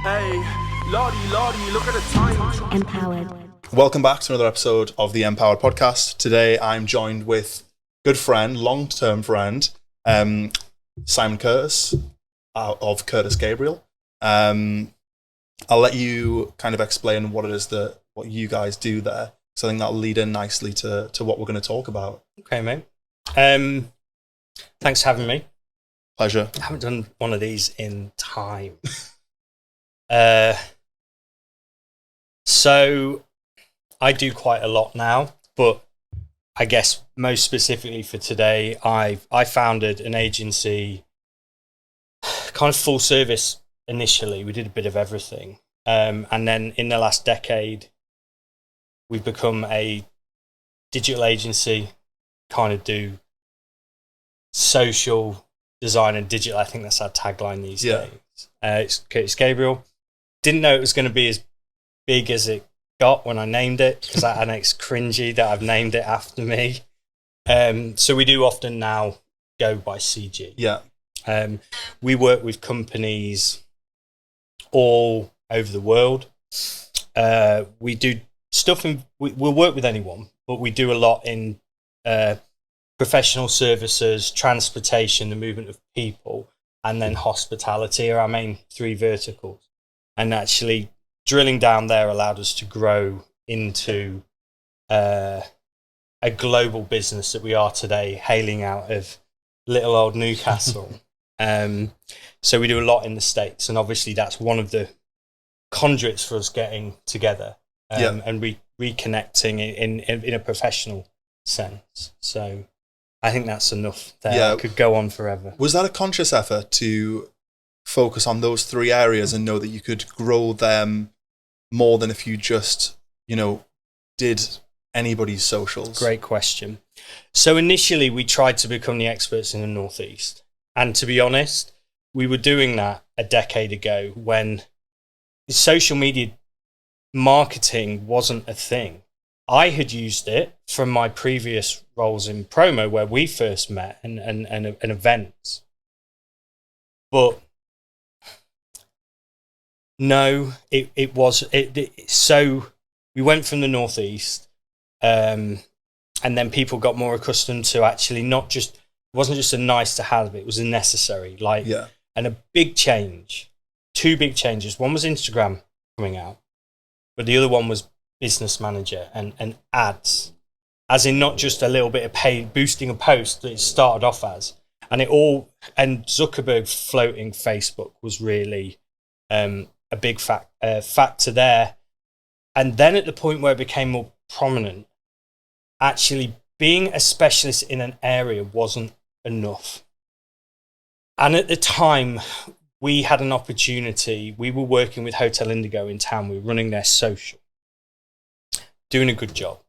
Hey, Lordy, look at the time. Empowered. Welcome back to another episode of the M-PWRD Podcast. Today I'm joined with good friend, long-term friend, Simon Curtis of Curtis Gabriel. I'll let you kind of explain what it is what you guys do there. So I think that'll lead in nicely to what we're going to talk about. Okay, mate. Thanks for having me. Pleasure. I haven't done one of these in time. So I do quite a lot now, but I guess most specifically for today, I founded an agency, kind of full service initially. We did a bit of everything. And then in the last decade, we've become a digital agency, kind of do social design and digital. I think that's our tagline these days. It's Curtis Gabriel. Didn't know it was going to be as big as it got when I named it, because I know it's cringy that I've named it after me. So we do often now go by CG. Yeah. We work with companies all over the world. We do stuff we'll work with anyone, but we do a lot in professional services, transportation, the movement of people, and then hospitality are our main three verticals. And actually drilling down there allowed us to grow into a global business that we are today, hailing out of little old Newcastle. So we do a lot in the States, and obviously that's one of the conduits for us getting together and reconnecting in a professional sense. So I think that's enough there. Yeah. I could go on forever. Was that a conscious effort to focus on those three areas and know that you could grow them more than if you just, did anybody's socials? Great question. So initially we tried to become the experts in the Northeast. And to be honest, we were doing that a decade ago when social media marketing wasn't a thing. I had used it from my previous roles in promo where we first met and events. But no, so we went from the Northeast, and then people got more accustomed to actually it wasn't just a nice to have, it was a necessary, and a big change, two big changes. One was Instagram coming out, but the other one was Business Manager and ads, as in not just a little bit of paid boosting a post that it started off as, and Zuckerberg floating Facebook was really a big factor there. And then at the point where it became more prominent, actually being a specialist in an area wasn't enough. And at the time, we had an opportunity. We were working with Hotel Indigo in town. We were running their social, doing a good job.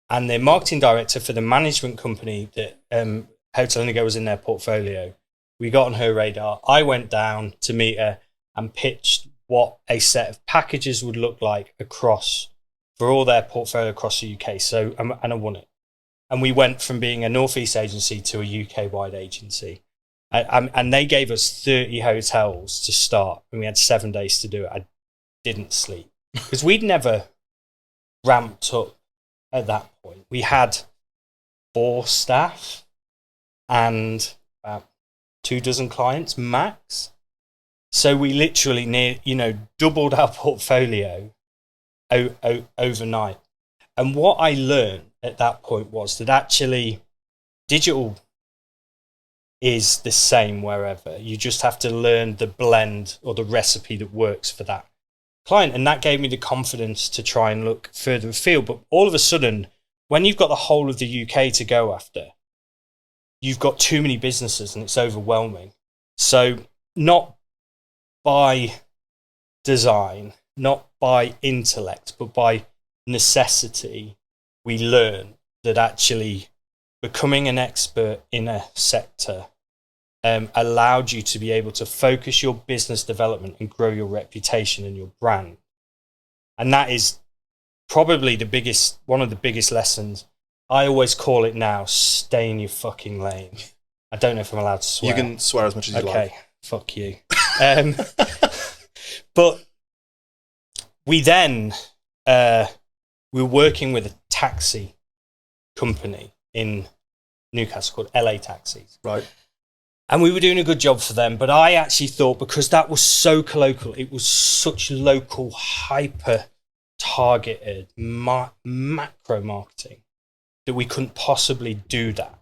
And the marketing director for the management company that Hotel Indigo was in their portfolio, we got on her radar. I went down to meet her and pitched what a set of packages would look like for all their portfolio across the UK. So, and I won it. And we went from being a Northeast agency to a UK-wide agency. And they gave us 30 hotels to start, and we had 7 days to do it. I didn't sleep because we'd never ramped up at that point. We had 4 staff and about 24 clients max. So we literally doubled our portfolio overnight. And what I learned at that point was that actually digital is the same wherever. You just have to learn the blend or the recipe that works for that client. And that gave me the confidence to try and look further afield. But all of a sudden, when you've got the whole of the UK to go after, you've got too many businesses and it's overwhelming. So not by design, not by intellect, but by necessity, we learn that actually becoming an expert in a sector allowed you to be able to focus your business development and grow your reputation and your brand. And that is probably one of the biggest lessons. I always call it now, stay in your fucking lane. I don't know if I'm allowed to swear. You can swear as much as you like. Okay, fuck you. But we then we were working with a taxi company in Newcastle called LA Taxis. Right. And we were doing a good job for them, but I actually thought, because that was so colloquial, it was such local, hyper targeted macro marketing, that we couldn't possibly do that.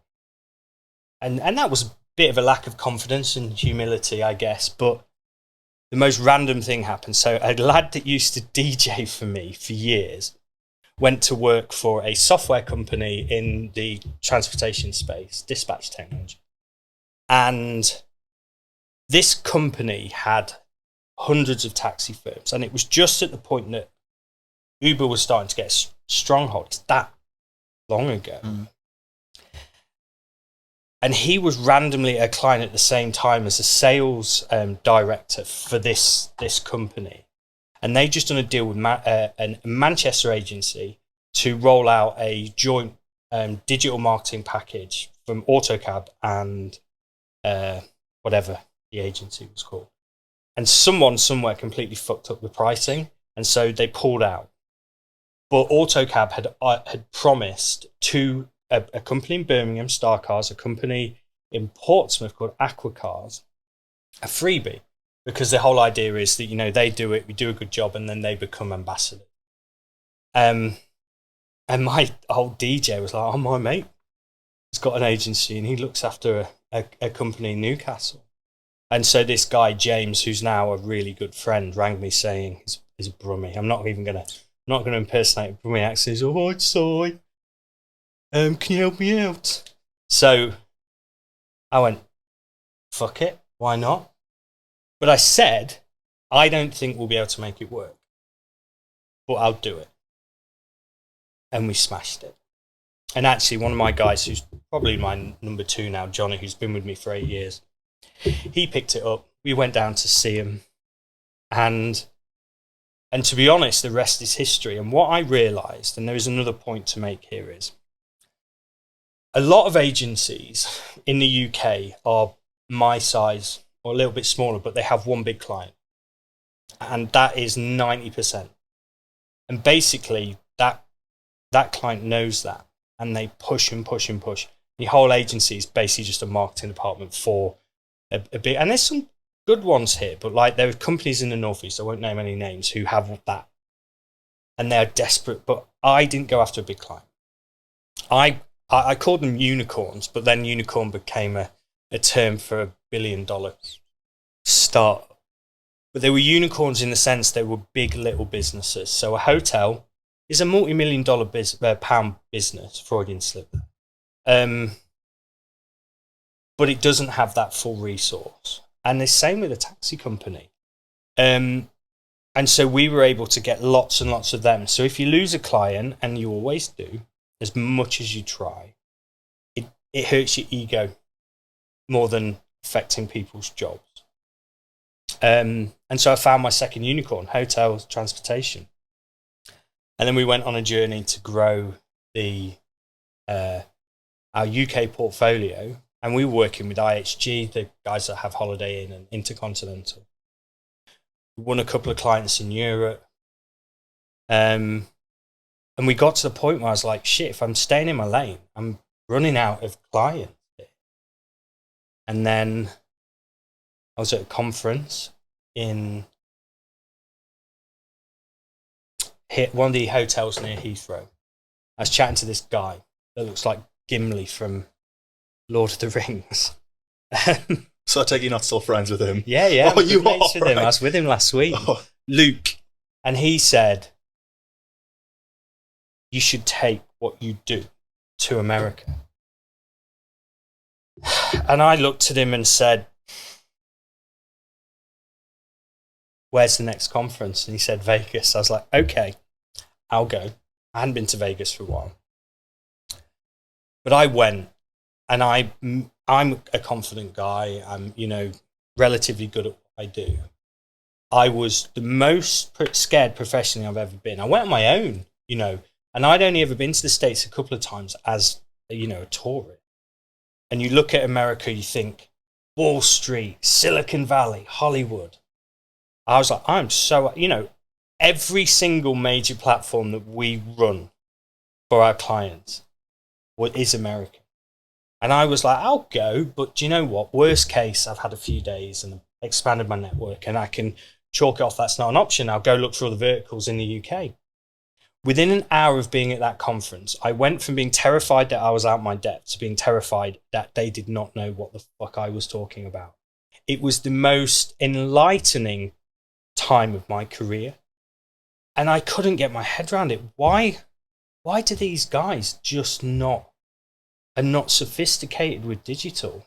And that was a bit of a lack of confidence and humility, I guess. But the most random thing happened. So a lad that used to DJ for me for years went to work for a software company in the transportation space, dispatch technology. And this company had hundreds of taxi firms. And it was just at the point that Uber was starting to get a stronghold. It's that long ago. And he was randomly a client at the same time as a sales director for this company. And they just done a deal with a Manchester agency to roll out a joint digital marketing package from AutoCab and whatever the agency was called. And someone somewhere completely fucked up the pricing, and so they pulled out. But AutoCab had promised to a company in Birmingham, Star Cars, a company in Portsmouth called Aqua Cars, a freebie, because the whole idea is that, you know, they do it, we do a good job, and then they become ambassadors. And my old DJ was like, "Oh, my mate, he's got an agency and he looks after a company in Newcastle." And so this guy, James, who's now a really good friend, rang me saying, he's a Brummie. I'm not going to impersonate a Brummie accent. He's all right, sorry. Can you help me out? So I went, fuck it, why not? But I said, I don't think we'll be able to make it work, but I'll do it. And we smashed it. And actually, one of my guys, who's probably my number 2 now, Johnny, who's been with me for 8 years, he picked it up. We went down to see him. And to be honest, the rest is history. And what I realised, and there is another point to make here, is a lot of agencies in the UK are my size or a little bit smaller, but they have one big client. And that is 90%. And basically, that client knows that. And they push and push and push. The whole agency is basically just a marketing department for a bit. And there's some good ones here, but like there are companies in the Northeast, I won't name any names, who have that. And they're desperate. But I didn't go after a big client. I called them unicorns, but then unicorn became a term for $1 billion start. But they were unicorns in the sense they were big little businesses. So a hotel is a multi-million-dollar pound business, Freudian slip there. But it doesn't have that full resource. And the same with a taxi company. And so we were able to get lots and lots of them. So if you lose a client, and you always do, as much as you try, it hurts your ego more than affecting people's jobs. And so I found my second unicorn, hotels, transportation. And then we went on a journey to grow our UK portfolio. And we were working with IHG, the guys that have Holiday Inn and Intercontinental. We won a couple of clients in Europe. And we got to the point where I was like, shit, if I'm staying in my lane, I'm running out of clients. And then I was at a conference in one of the hotels near Heathrow. I was chatting to this guy that looks like Gimli from Lord of the Rings. So I take you're not still friends with him? Yeah. Oh, you are, with him. right. I was with him last week. Oh. Luke. And he said, you should take what you do to America. And I looked at him and said, where's the next conference? And he said, Vegas. I was like, okay, I'll go. I hadn't been to Vegas for a while. But I went, and I'm a confident guy. I'm, relatively good at what I do. I was the most scared professionally I've ever been. I went on my own, and I'd only ever been to the States a couple of times as, a tourist. And you look at America, you think Wall Street, Silicon Valley, Hollywood. I was like, I'm so, every single major platform that we run for our clients is American. And I was like, I'll go, but do you know what? Worst case, I've had a few days and expanded my network and I can chalk it off. That's not an option. I'll go look for other verticals in the UK. Within an hour of being at that conference, I went from being terrified that I was out my depth to being terrified that they did not know what the fuck I was talking about. It was the most enlightening time of my career. And I couldn't get my head around it. Why do these guys just are not sophisticated with digital?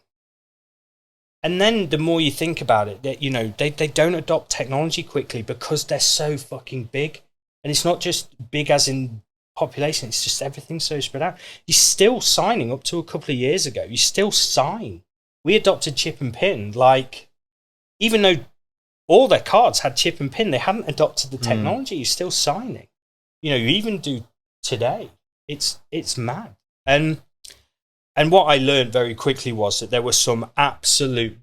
And then the more you think about it, that, you know, they don't adopt technology quickly because they're so fucking big. And it's not just big as in population, it's just everything's so spread out. You're still signing up to a couple of years ago. You still sign. We adopted chip and pin, like, even though all their cards had chip and pin, they hadn't adopted the technology. You're still signing. You know, you even do today. It's mad. And what I learned very quickly was that there were some absolute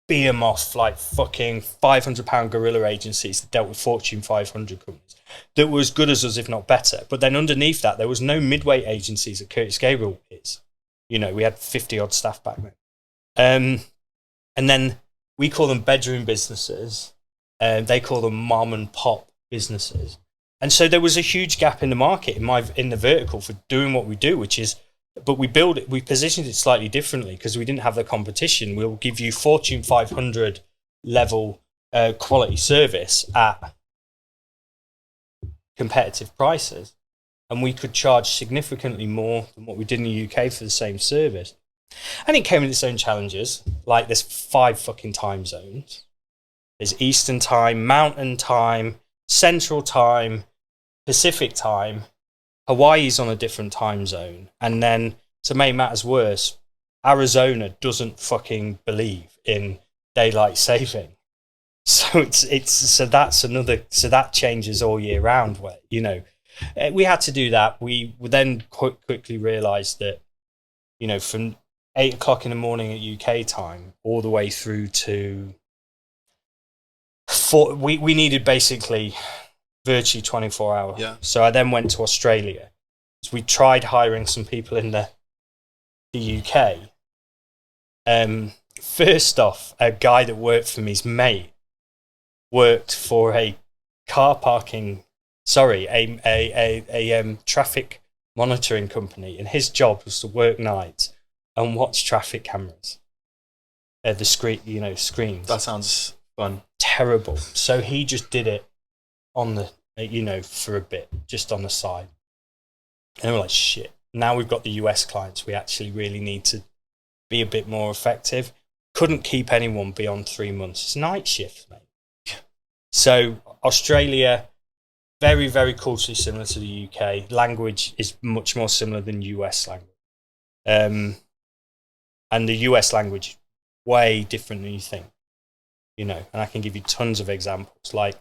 behemoth, like fucking £500 guerrilla agencies that dealt with Fortune 500 companies that were as good as us, if not better. But then underneath that, there was no midweight agencies that Curtis Gabriel is. You know, we had 50 odd staff back then. And then we call them bedroom businesses. They call them mom and pop businesses. And so there was a huge gap in the market in the vertical for doing what we do, which is, but we positioned it slightly differently because we didn't have the competition. We'll give you Fortune 500 level quality service at competitive prices. And we could charge significantly more than what we did in the UK for the same service. And it came with its own challenges. Like, there's 5 fucking time zones. There's Eastern time, Mountain time, Central time, Pacific time. Hawaii's on a different time zone. And then, to make matters worse, Arizona doesn't fucking believe in daylight saving. So that changes all year round. Where, you know, we had to do that. We then quickly realized that, you know, from 8 o'clock in the morning at UK time all the way through to we needed basically virtually 24 hours. Yeah. So I then went to Australia. So we tried hiring some people in the UK. First off, a guy that worked for me's mate worked for a traffic monitoring company, and his job was to work nights and watch traffic cameras. The screens. That sounds fun. Terrible. So he just did it on the, for a bit, just on the side. And we're like, shit. Now we've got the US clients. We actually really need to be a bit more effective. Couldn't keep anyone beyond 3 months. It's night shift, mate. So Australia, very, very culturally similar to the UK. Language is much more similar than US language. And the US language, way different than you think. You know, and I can give you tons of examples. Like,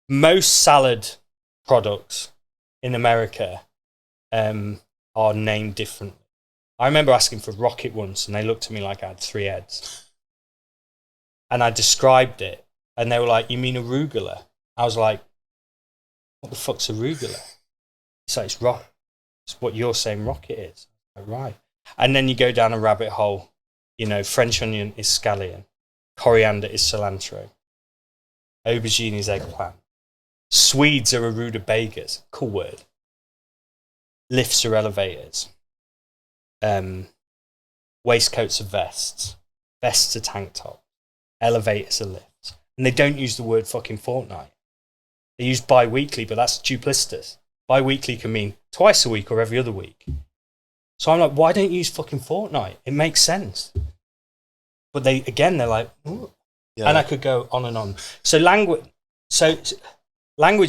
most salad products in America are named differently. I remember asking for rocket once, and they looked at me like I had 3 heads. And I described it, and they were like, "You mean arugula?" I was like, "What the fuck's arugula?" It's like, it's what you're saying rocket is. Like, right. And then you go down a rabbit hole. You know, French onion is scallion. Coriander is cilantro. Aubergine is eggplant. Swedes are rutabagas. Cool word. Lifts are elevators. Waistcoats are vests. Vests are tank tops. Elevators are lifts. And they don't use the word fucking fortnight. They use bi-weekly, but that's duplicitous. Bi-weekly can mean twice a week or every other week. So I'm like, why don't you use fucking fortnight? It makes sense. But they're like, ooh. Yeah. And I could go on and on. So language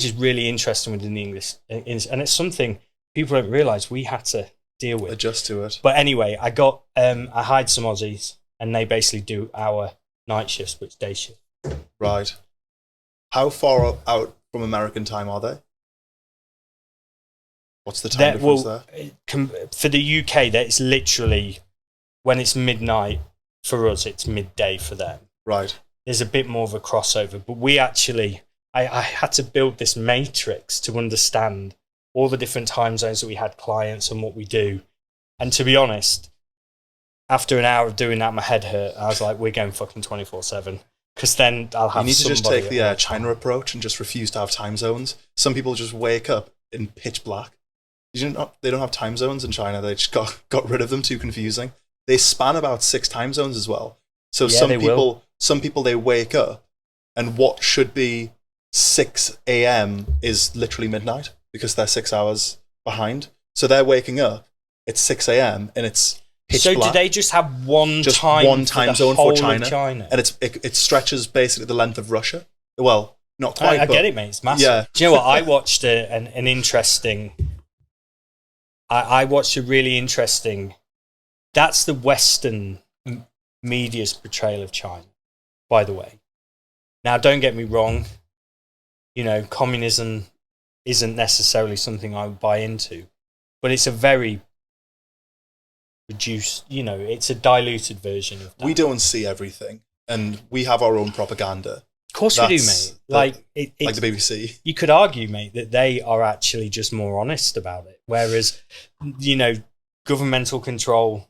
is really interesting within the English, and it's something people don't realize we had to deal with. Adjust to it. But anyway, I hired some Aussies, and they basically do our night shifts, but it's day shift. Right. How far out from American time are they? What's the time difference there? For the UK, that it's literally, when it's midnight for us, it's midday for them. Right. There's a bit more of a crossover, but we actually, I had to build this matrix to understand all the different time zones that we had clients and what we do. And to be honest, after an hour of doing that, my head hurt. I was like, we're going fucking 24/7. Because then I'll have. You need to just take the China approach and just refuse to have time zones. Some people just wake up in pitch black. They don't have time zones in China. They just got rid of them. Too confusing. They span about 6 time zones as well. So some people they wake up, and what should be 6 a.m. is literally midnight because they're 6 hours behind. So they're waking up. It's 6 a.m. and it's pitch black. So do they just have one time zone for China? And it's it stretches basically the length of Russia. Well, not quite. I get it, mate. It's massive. Yeah. Do you know what? I watched an interesting. I watched a really interesting. That's the Western media's portrayal of China, by the way. Now, don't get me wrong. You know, communism isn't necessarily something I would buy into, but it's a very reduced, you know, it's a diluted version of that. We don't see everything, and we have our own propaganda. Of course we do, mate. Like the BBC. You could argue, mate, that they are actually just more honest about it. Whereas, you know, governmental control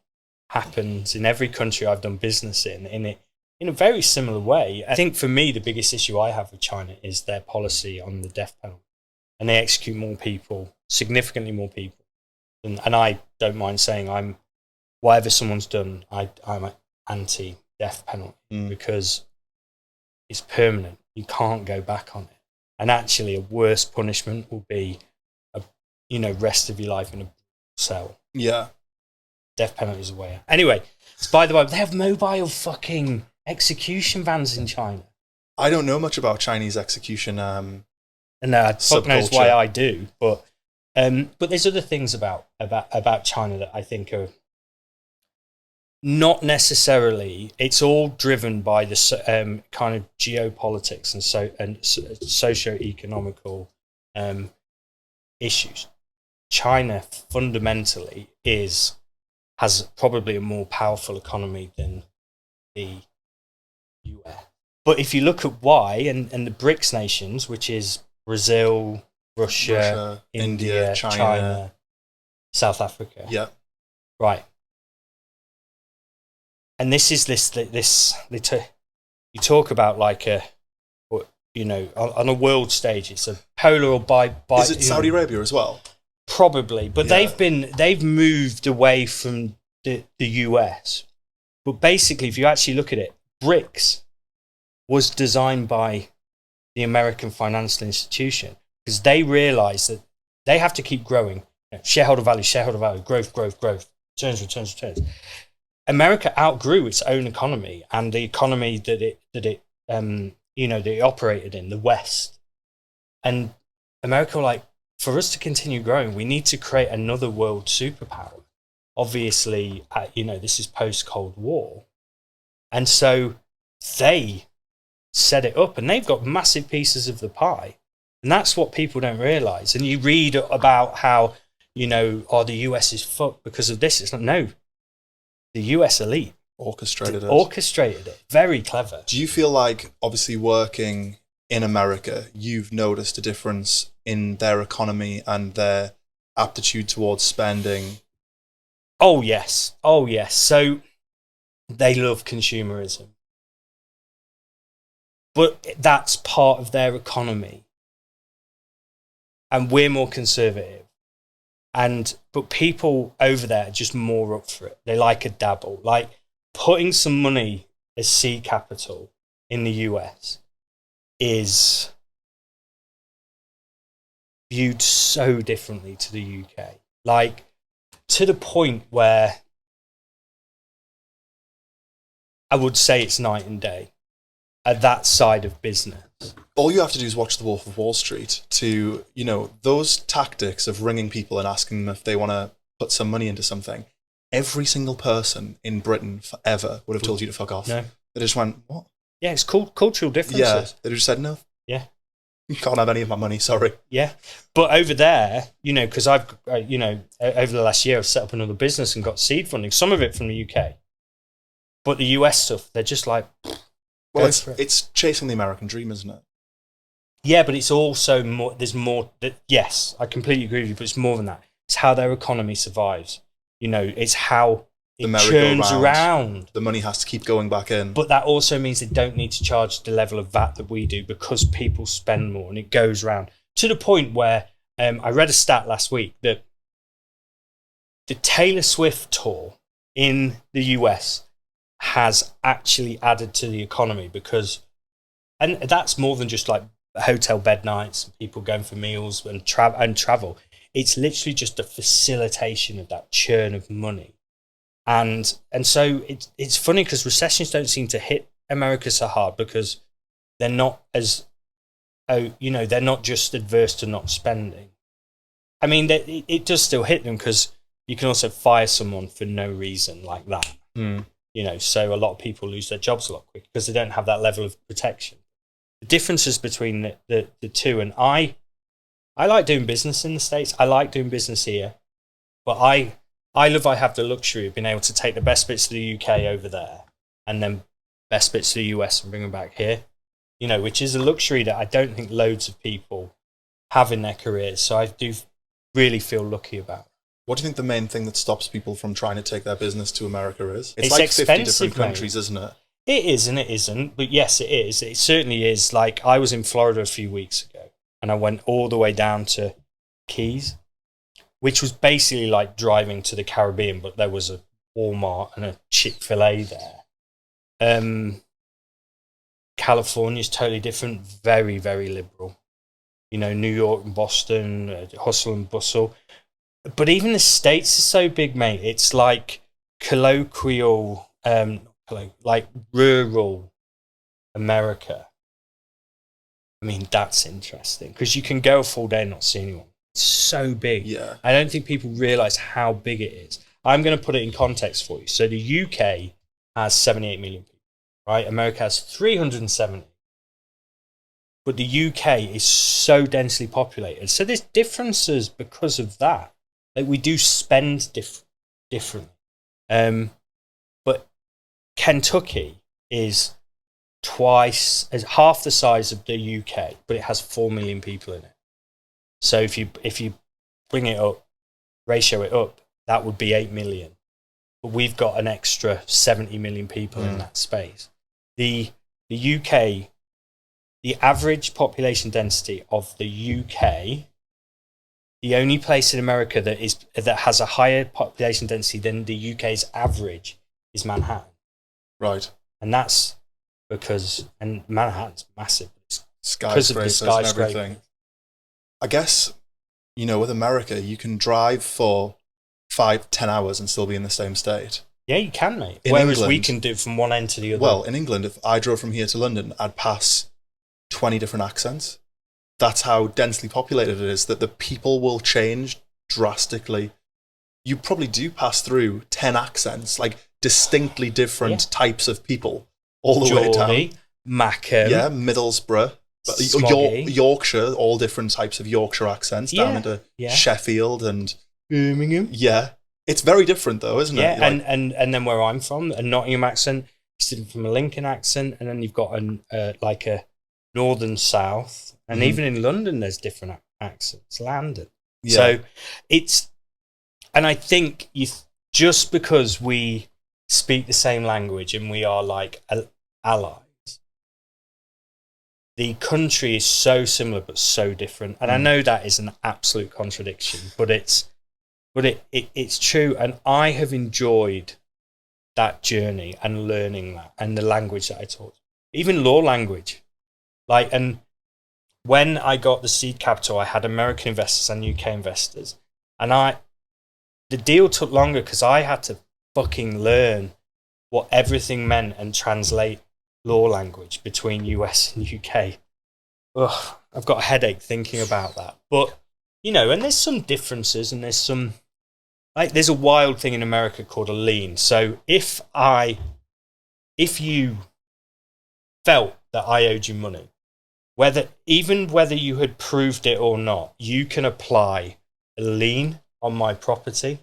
happens in every country I've done business in a very similar way. I think for me, the biggest issue I have with China is their policy on the death penalty. And they execute more people, significantly more people. And I don't mind saying whatever someone's done, I'm anti-death penalty because it's permanent. You can't go back on it. And actually, a worse punishment will be, rest of your life in a cell. Yeah. Death penalty is a way out. Anyway, by the way, they have mobile fucking execution vans in China. I don't know much about Chinese execution. And fuck knows why I do, but there's other things about China that I think are not necessarily. It's all driven by the kind of geopolitics and socio-economical issues. China fundamentally has probably a more powerful economy than the US. But if you look at why, and the BRICS nations, which is Brazil, Russia, India, China, South Africa. Yeah. Right. And this is you talk about like on a world stage, it's a polar or bi. Is it Saudi Arabia as well? Probably, but they've moved away from the US. But basically, if you actually look at it, BRICS was designed by the American financial institution because they realized that they have to keep growing. Shareholder value, growth, returns. America outgrew its own economy and the economy that it operated in, the West. And America were like, for us to continue growing, we need to create another world superpower. Obviously, this is post-Cold War. And so they set it up and they've got massive pieces of the pie. And that's what people don't realize. And you read about how, the US is fucked because of this. It's like, no, the US elite orchestrated it. Very clever. Do you feel like, obviously working in America, you've noticed a difference in their economy and their aptitude towards spending? Oh, yes. So they love consumerism. But that's part of their economy. And we're more conservative. But people over there are just more up for it. They like a dabble. Like putting some money as seed capital in the US is viewed so differently to the UK. Like to the point where I would say it's night and day at that side of business. All you have to do is watch The Wolf of Wall Street to, those tactics of ringing people and asking them if they want to put some money into something. Every single person in Britain forever would have told you to fuck off. No. They just went, what? Yeah, it's cultural differences. Yeah, they just said no. Yeah. You can't have any of my money, sorry. Yeah. But over there, because I've, over the last year, I've set up another business and got seed funding, some of it from the UK. But the US stuff, they're just like... Well, it's chasing the American dream, isn't it? Yeah, but it's also more. There's more. Yes, I completely agree with you. But it's more than that. It's how their economy survives. It's how it churns around. The money has to keep going back in. But that also means they don't need to charge the level of VAT that we do because people spend more, and it goes round to the point where I read a stat last week that the Taylor Swift tour in the US has actually added to the economy because, and that's more than just like hotel bed nights, people going for meals and travel. It's literally just a facilitation of that churn of money. And so it's funny because recessions don't seem to hit America so hard because they're not as, they're not just adverse to not spending. I mean, it does still hit them because you can also fire someone for no reason like that. So a lot of people lose their jobs a lot quicker because they don't have that level of protection. The differences between the two, and I like doing business in the States. I like doing business here, but I have the luxury of being able to take the best bits of the UK over there and then best bits of the US and bring them back here, which is a luxury that I don't think loads of people have in their careers. So I do really feel lucky about it. What do you think the main thing that stops people from trying to take their business to America is? It's like expensive, 50 different countries, isn't it? It is and it isn't, but yes, it is. It certainly is. Like, I was in Florida a few weeks ago, and I went all the way down to Keys, which was basically like driving to the Caribbean, but there was a Walmart and a Chick-fil-A there. California's totally different, very, very liberal. New York and Boston, hustle and bustle. But even the States is so big, mate. It's like colloquial, like rural America. I mean, that's interesting because you can go a full day and not see anyone. It's so big. Yeah. I don't think people realize how big it is. I'm going to put it in context for you. So the UK has 78 million people, right? America has 370. But the UK is so densely populated. So there's differences because of that. Like, we do spend differently. But Kentucky is half the size of the UK, but it has 4 million people in it. So if you bring it up, ratio it up, that would be 8 million. But we've got an extra 70 million people in that space. The UK, the average population density of the UK, the only place in America that has a higher population density than the UK's average is Manhattan. Right. And that's because Manhattan's massive. It's because of the skyscrapers and everything. I guess, with America, you can drive for 5-10 hours and still be in the same state. Yeah, you can, mate. Whereas England, we can do it from one end to the other. Well, in England, if I drove from here to London, I'd pass 20 different accents. That's how densely populated it is, that the people will change drastically. You probably do pass through 10 accents, like distinctly different types of people, all the way down. Mackham. Yeah, Middlesbrough. Yorkshire, all different types of Yorkshire accents, down into Sheffield and Birmingham. Yeah. It's very different though, isn't it? Yeah, and then where I'm from, a Nottingham accent is different from a Lincoln accent, and then you've got a northern south, and even in London there's different accents. London. Yeah. So and I think just because we speak the same language and we are like allies, the country is so similar but so different. And I know that is an absolute contradiction, but it's true. And I have enjoyed that journey and learning that and the language that I taught, even law language. And when I got the seed capital, I had American investors and UK investors. And the deal took longer because I had to fucking learn what everything meant and translate law language between US and UK. Ugh, I've got a headache thinking about that. But, and there's some differences, and there's a wild thing in America called a lien. So if you felt that I owed you money, whether you had proved it or not, you can apply a lien on my property.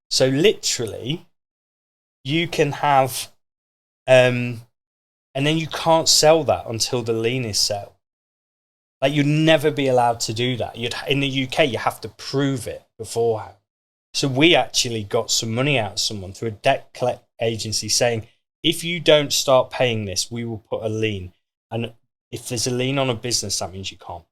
So literally, you can have a And then you can't sell that until the lien is settled. Like, you'd never be allowed to do that. In the UK, you have to prove it beforehand. So we actually got some money out of someone through a debt collect agency saying, if you don't start paying this, we will put a lien. And if there's a lien on a business, that means you can't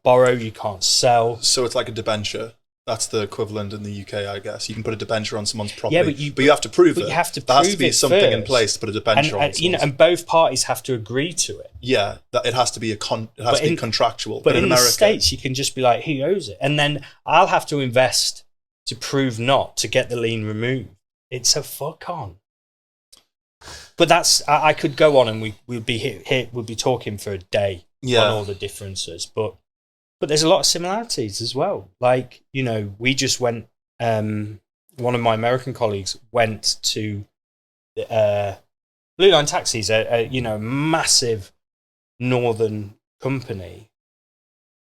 borrow, you can't sell. So it's like a debenture. That's the equivalent in the UK, I guess. You can put a debenture on someone's property, but you have to prove it. You have to there has to be something first. in place to put a debenture on. And both parties have to agree to it. Yeah, it has to be contractual. But in America, the States, you can just be like, who owes it? And then I'll have to invest to prove not to get the lien removed. It's a fuck on. But I could go on, and we'd be here, we'd be talking for a day on all the differences. But there's a lot of similarities as well. Like, we just went, one of my American colleagues went to Blue Line Taxis, a massive northern company.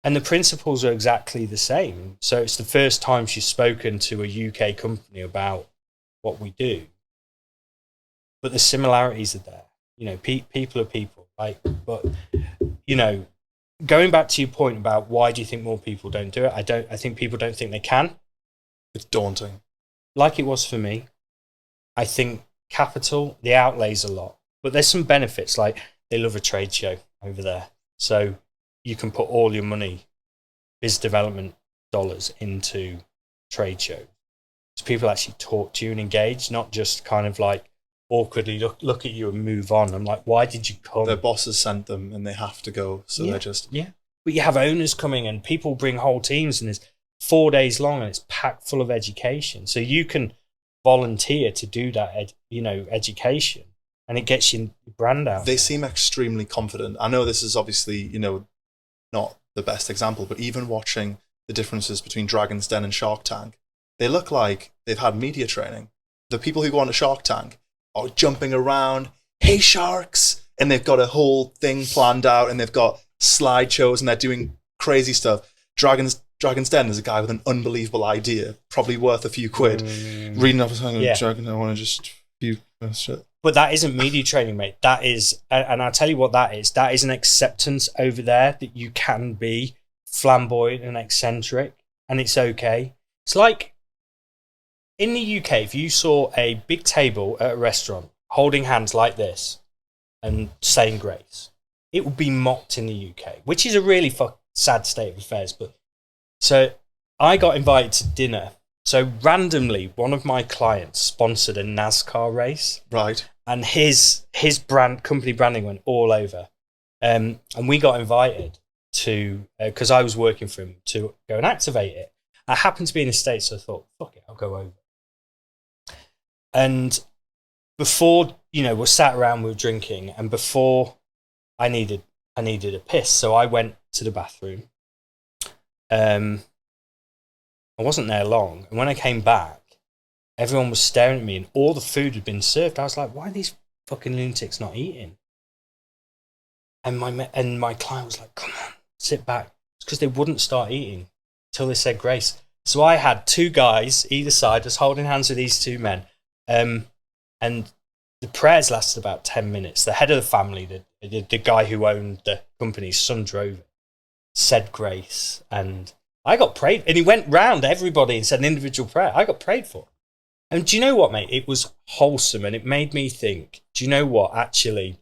And the principles are exactly the same. So it's the first time she's spoken to a UK company about what we do. But the similarities are there. People are people. Going back to your point about why do you think more people don't do it? I think people don't think they can. It's daunting. Like it was for me. I think capital, the outlays a lot. But there's some benefits, like they love a trade show over there. So you can put all your money, biz development dollars, into trade shows. So people actually talk to you and engage, not just kind of like awkwardly look at you and move on. I'm like, why did you come? Their bosses sent them and they have to go. So they're just... Yeah. But you have owners coming and people bring whole teams, and it's 4 days long and it's packed full of education. So you can volunteer to do that, education, and it gets your brand out. They seem extremely confident. I know this is obviously, not the best example, but even watching the differences between Dragon's Den and Shark Tank, they look like they've had media training. The people who go on to Shark Tank are jumping around, hey sharks, and they've got a whole thing planned out, and they've got slideshows, and they're doing crazy stuff. Dragon's Den is a guy with an unbelievable idea, probably worth a few quid. Reading up on Dragon, I want to just shit. But that isn't media training, mate. That is, and I'll tell you what that is. That is an acceptance over there that you can be flamboyant and eccentric, and it's okay. It's like in the UK, if you saw a big table at a restaurant holding hands like this and saying grace, it would be mocked in the UK, which is a really sad state of affairs. But so I got invited to dinner. So randomly, one of my clients sponsored a NASCAR race. Right. And his company branding went all over. And we got invited to, because I was working for him, to go and activate it. I happened to be in the States, so I thought, fuck it, I'll go over. And before, we're sat around, we were drinking, and before I needed a piss, so I went to the bathroom. I wasn't there long, and when I came back, everyone was staring at me, and all the food had been served. I was like, why are these fucking lunatics not eating? And my client was like, come on, sit back. It's because they wouldn't start eating till they said grace. So I had two guys either side just holding hands with these two men. And the prayers lasted about 10 minutes. The head of the family, the guy who owned the company's son, drove it, said grace, and I got prayed. And he went round everybody and said an individual prayer. I got prayed for. And do you know what, mate? It was wholesome, and it made me think, do you know what? Actually,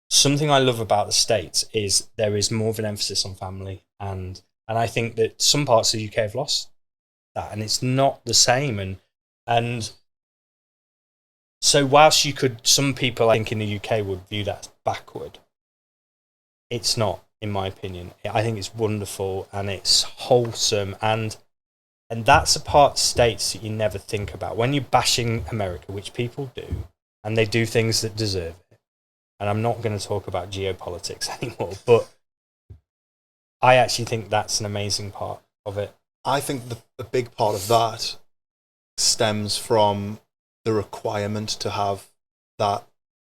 something I love about the States is there is more of an emphasis on family. And I think that some parts of the UK have lost that, and it's not the same. And so whilst some people I think in the UK would view that as backward, it's not, in my opinion. I think it's wonderful and it's wholesome, and that's a part of the States that you never think about. When you're bashing America, which people do, and they do things that deserve it, and I'm not going to talk about geopolitics anymore, but I actually think that's an amazing part of it. I think a big part of that stems from the requirement to have that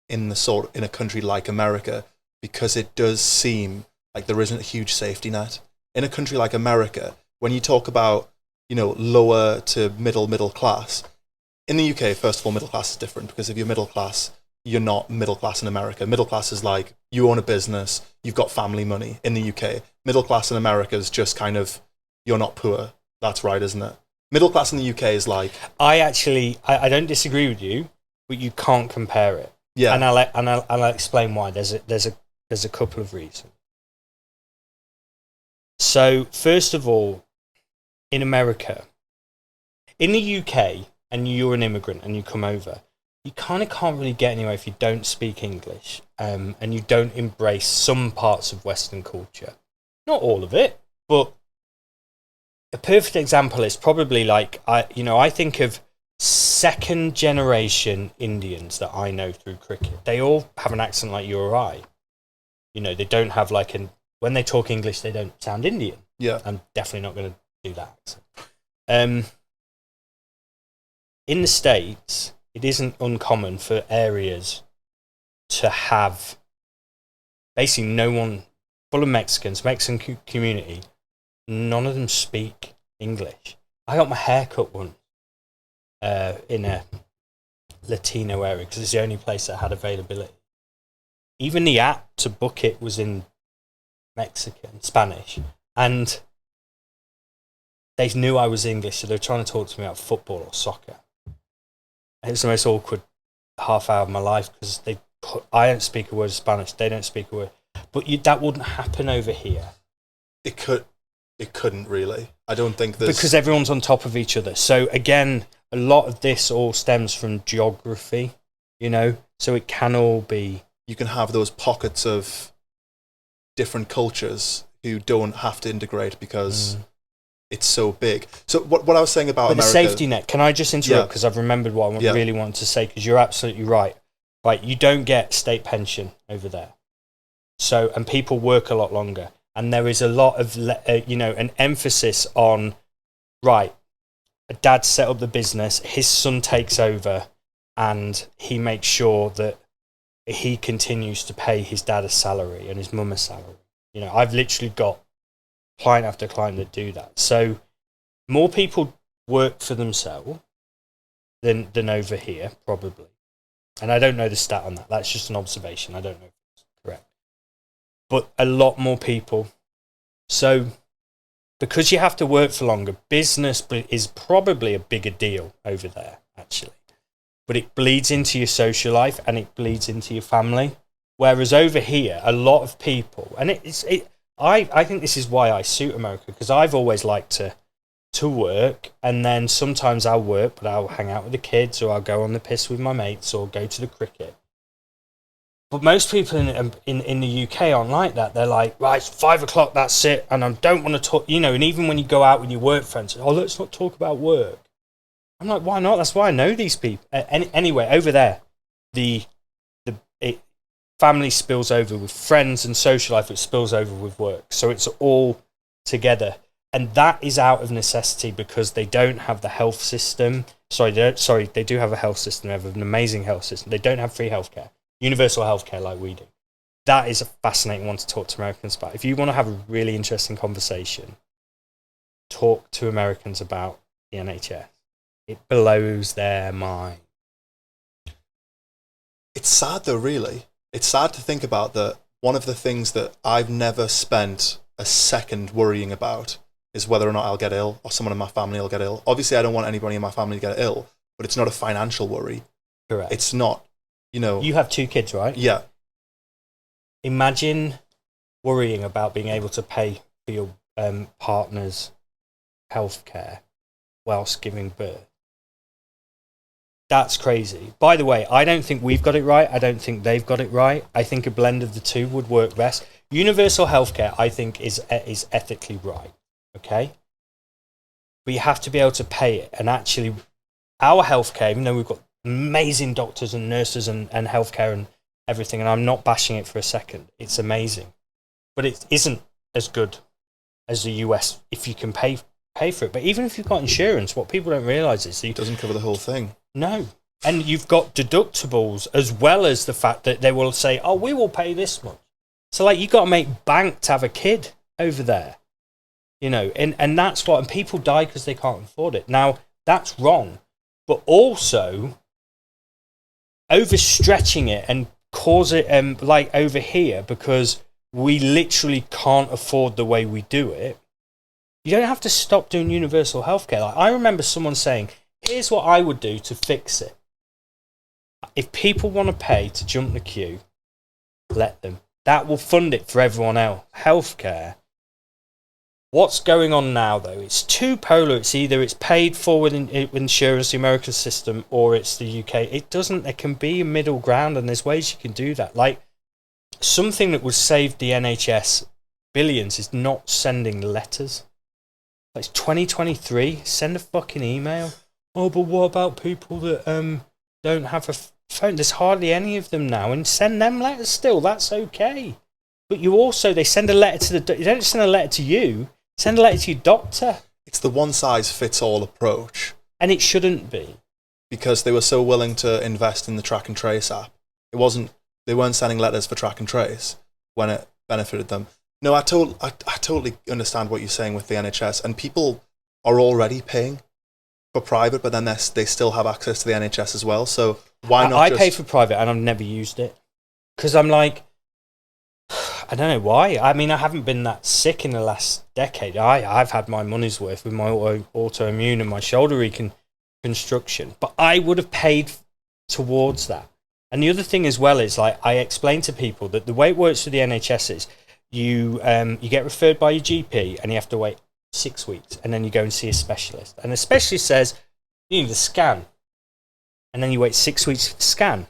in a country like America, because it does seem like there isn't a huge safety net. In a country like America, when you talk about, lower to middle class, in the UK, first of all, middle class is different, because if you're middle class, you're not middle class in America. Middle class is like, you own a business, you've got family money in the UK. Middle class in America is just kind of, you're not poor. That's right, isn't it? Middle class in the UK is like... I don't disagree with you, but you can't compare it. Yeah. And I'll explain why. There's a couple of reasons. So, first of all, in America, in the UK, and you're an immigrant and you come over, you kind of can't really get anywhere if you don't speak English, and you don't embrace some parts of Western culture. Not all of it, but a perfect example is probably like, I think of second generation Indians that I know through cricket. They all have an accent like you or I. They don't have when they talk English, they don't sound Indian. Yeah. I'm definitely not going to do that accent. In the States, it isn't uncommon for areas to have basically no one, full of Mexicans, Mexican community, none of them speak English. I got my hair cut once in a Latino area because it's the only place that had availability. Even the app to book it was in Spanish, and they knew I was English, so they were trying to talk to me about football or soccer. It was the most awkward half hour of my life because I don't speak a word of Spanish, they don't speak a word. But that wouldn't happen over here. It couldn't really. I don't think there's... Because everyone's on top of each other. So again, a lot of this all stems from geography, so it can all be... You can have those pockets of different cultures who don't have to integrate because it's so big. So what I was saying about America... the safety net, can I just interrupt because I've remembered what I really wanted to say, because you're absolutely right. Right, you don't get state pension over there. So, and people work a lot longer. And there is a lot of, an emphasis on, right, a dad set up the business, his son takes over, and he makes sure that he continues to pay his dad a salary and his mum a salary. I've literally got client after client that do that. So more people work for themselves than over here, probably. And I don't know the stat on that. That's just an observation. I don't know if it's correct. But a lot more people. So because you have to work for longer, business is probably a bigger deal over there, actually. But it bleeds into your social life and it bleeds into your family. Whereas over here, a lot of people, and I think this is why I suit America, because I've always liked to work, and then sometimes I'll work, but I'll hang out with the kids, or I'll go on the piss with my mates, or go to the cricket. But most people in the UK aren't like that. They're like, right, it's 5 o'clock, that's it, and I don't want to talk, and even when you go out with your work friends, let's not talk about work. I'm like, why not? That's why I know these people. Anyway, over there, the family spills over with friends, and social life, it spills over with work. So it's all together. And that is out of necessity because they don't have the health system. They do have a health system. They have an amazing health system. They don't have free healthcare, universal healthcare like we do. That is a fascinating one to talk to Americans about. If you want to have a really interesting conversation, talk to Americans about the NHS. It blows their mind. It's sad though, really. It's sad to think about that. One of the things that I've never spent a second worrying about is whether or not I'll get ill or someone in my family will get ill. Obviously, I don't want anybody in my family to get ill, but it's not a financial worry. Correct. It's not, You have 2 kids, right? Yeah. Imagine worrying about being able to pay for your partner's healthcare whilst giving birth. That's crazy. By the way, I don't think we've got it right. I don't think they've got it right. I think a blend of the two would work best. Universal healthcare, I think, is ethically right. Okay? But you have to be able to pay it. And actually, our healthcare, even though we've got amazing doctors and nurses and healthcare and everything, and I'm not bashing it for a second, it's amazing. But it isn't as good as the US if you can pay for it. But even if you've got insurance, what people don't realise is it doesn't cover the whole thing. No. And you've got deductibles as well as the fact that they will say, we will pay this much. So you got to make bank to have a kid over there. And that's and people die because they can't afford it. Now, that's wrong. But also, overstretching it and cause it like over here because we literally can't afford the way we do it. You don't have to stop doing universal healthcare. Like, I remember someone saying, here's what I would do to fix it. If people want to pay to jump the queue, let them. That will fund it for everyone else. Healthcare. What's going on now, though? It's too polar. It's either it's paid for with insurance, the American system, or it's the UK. It doesn't. There can be a middle ground, and there's ways you can do that. Like, something that would save the NHS billions is not sending letters. It's 2023. Send a fucking email. Oh, but what about people that don't have a phone? There's hardly any of them now, and send them letters still. That's okay. But you also, they send a letter to the. You don't send a letter to you. Send a letter to your doctor. It's the one-size-fits-all approach. And it shouldn't be. Because they were so willing to invest in the track and trace app. They weren't sending letters for track and trace when it benefited them. No, I totally understand what you're saying with the NHS. And people are already paying for private, but then they still have access to the NHS as well. So why not I pay for private and I've never used it. Because I'm like, I don't know why. I mean, I haven't been that sick in the last decade. I've had my money's worth with my autoimmune and my shoulder reconstruction. But I would have paid towards that. And the other thing as well is, like, I explain to people that the way it works for the NHS is you get referred by your GP and you have to wait 6 weeks. And then you go and see a specialist. And the specialist says, you need a scan. And then you wait 6 weeks for the scan.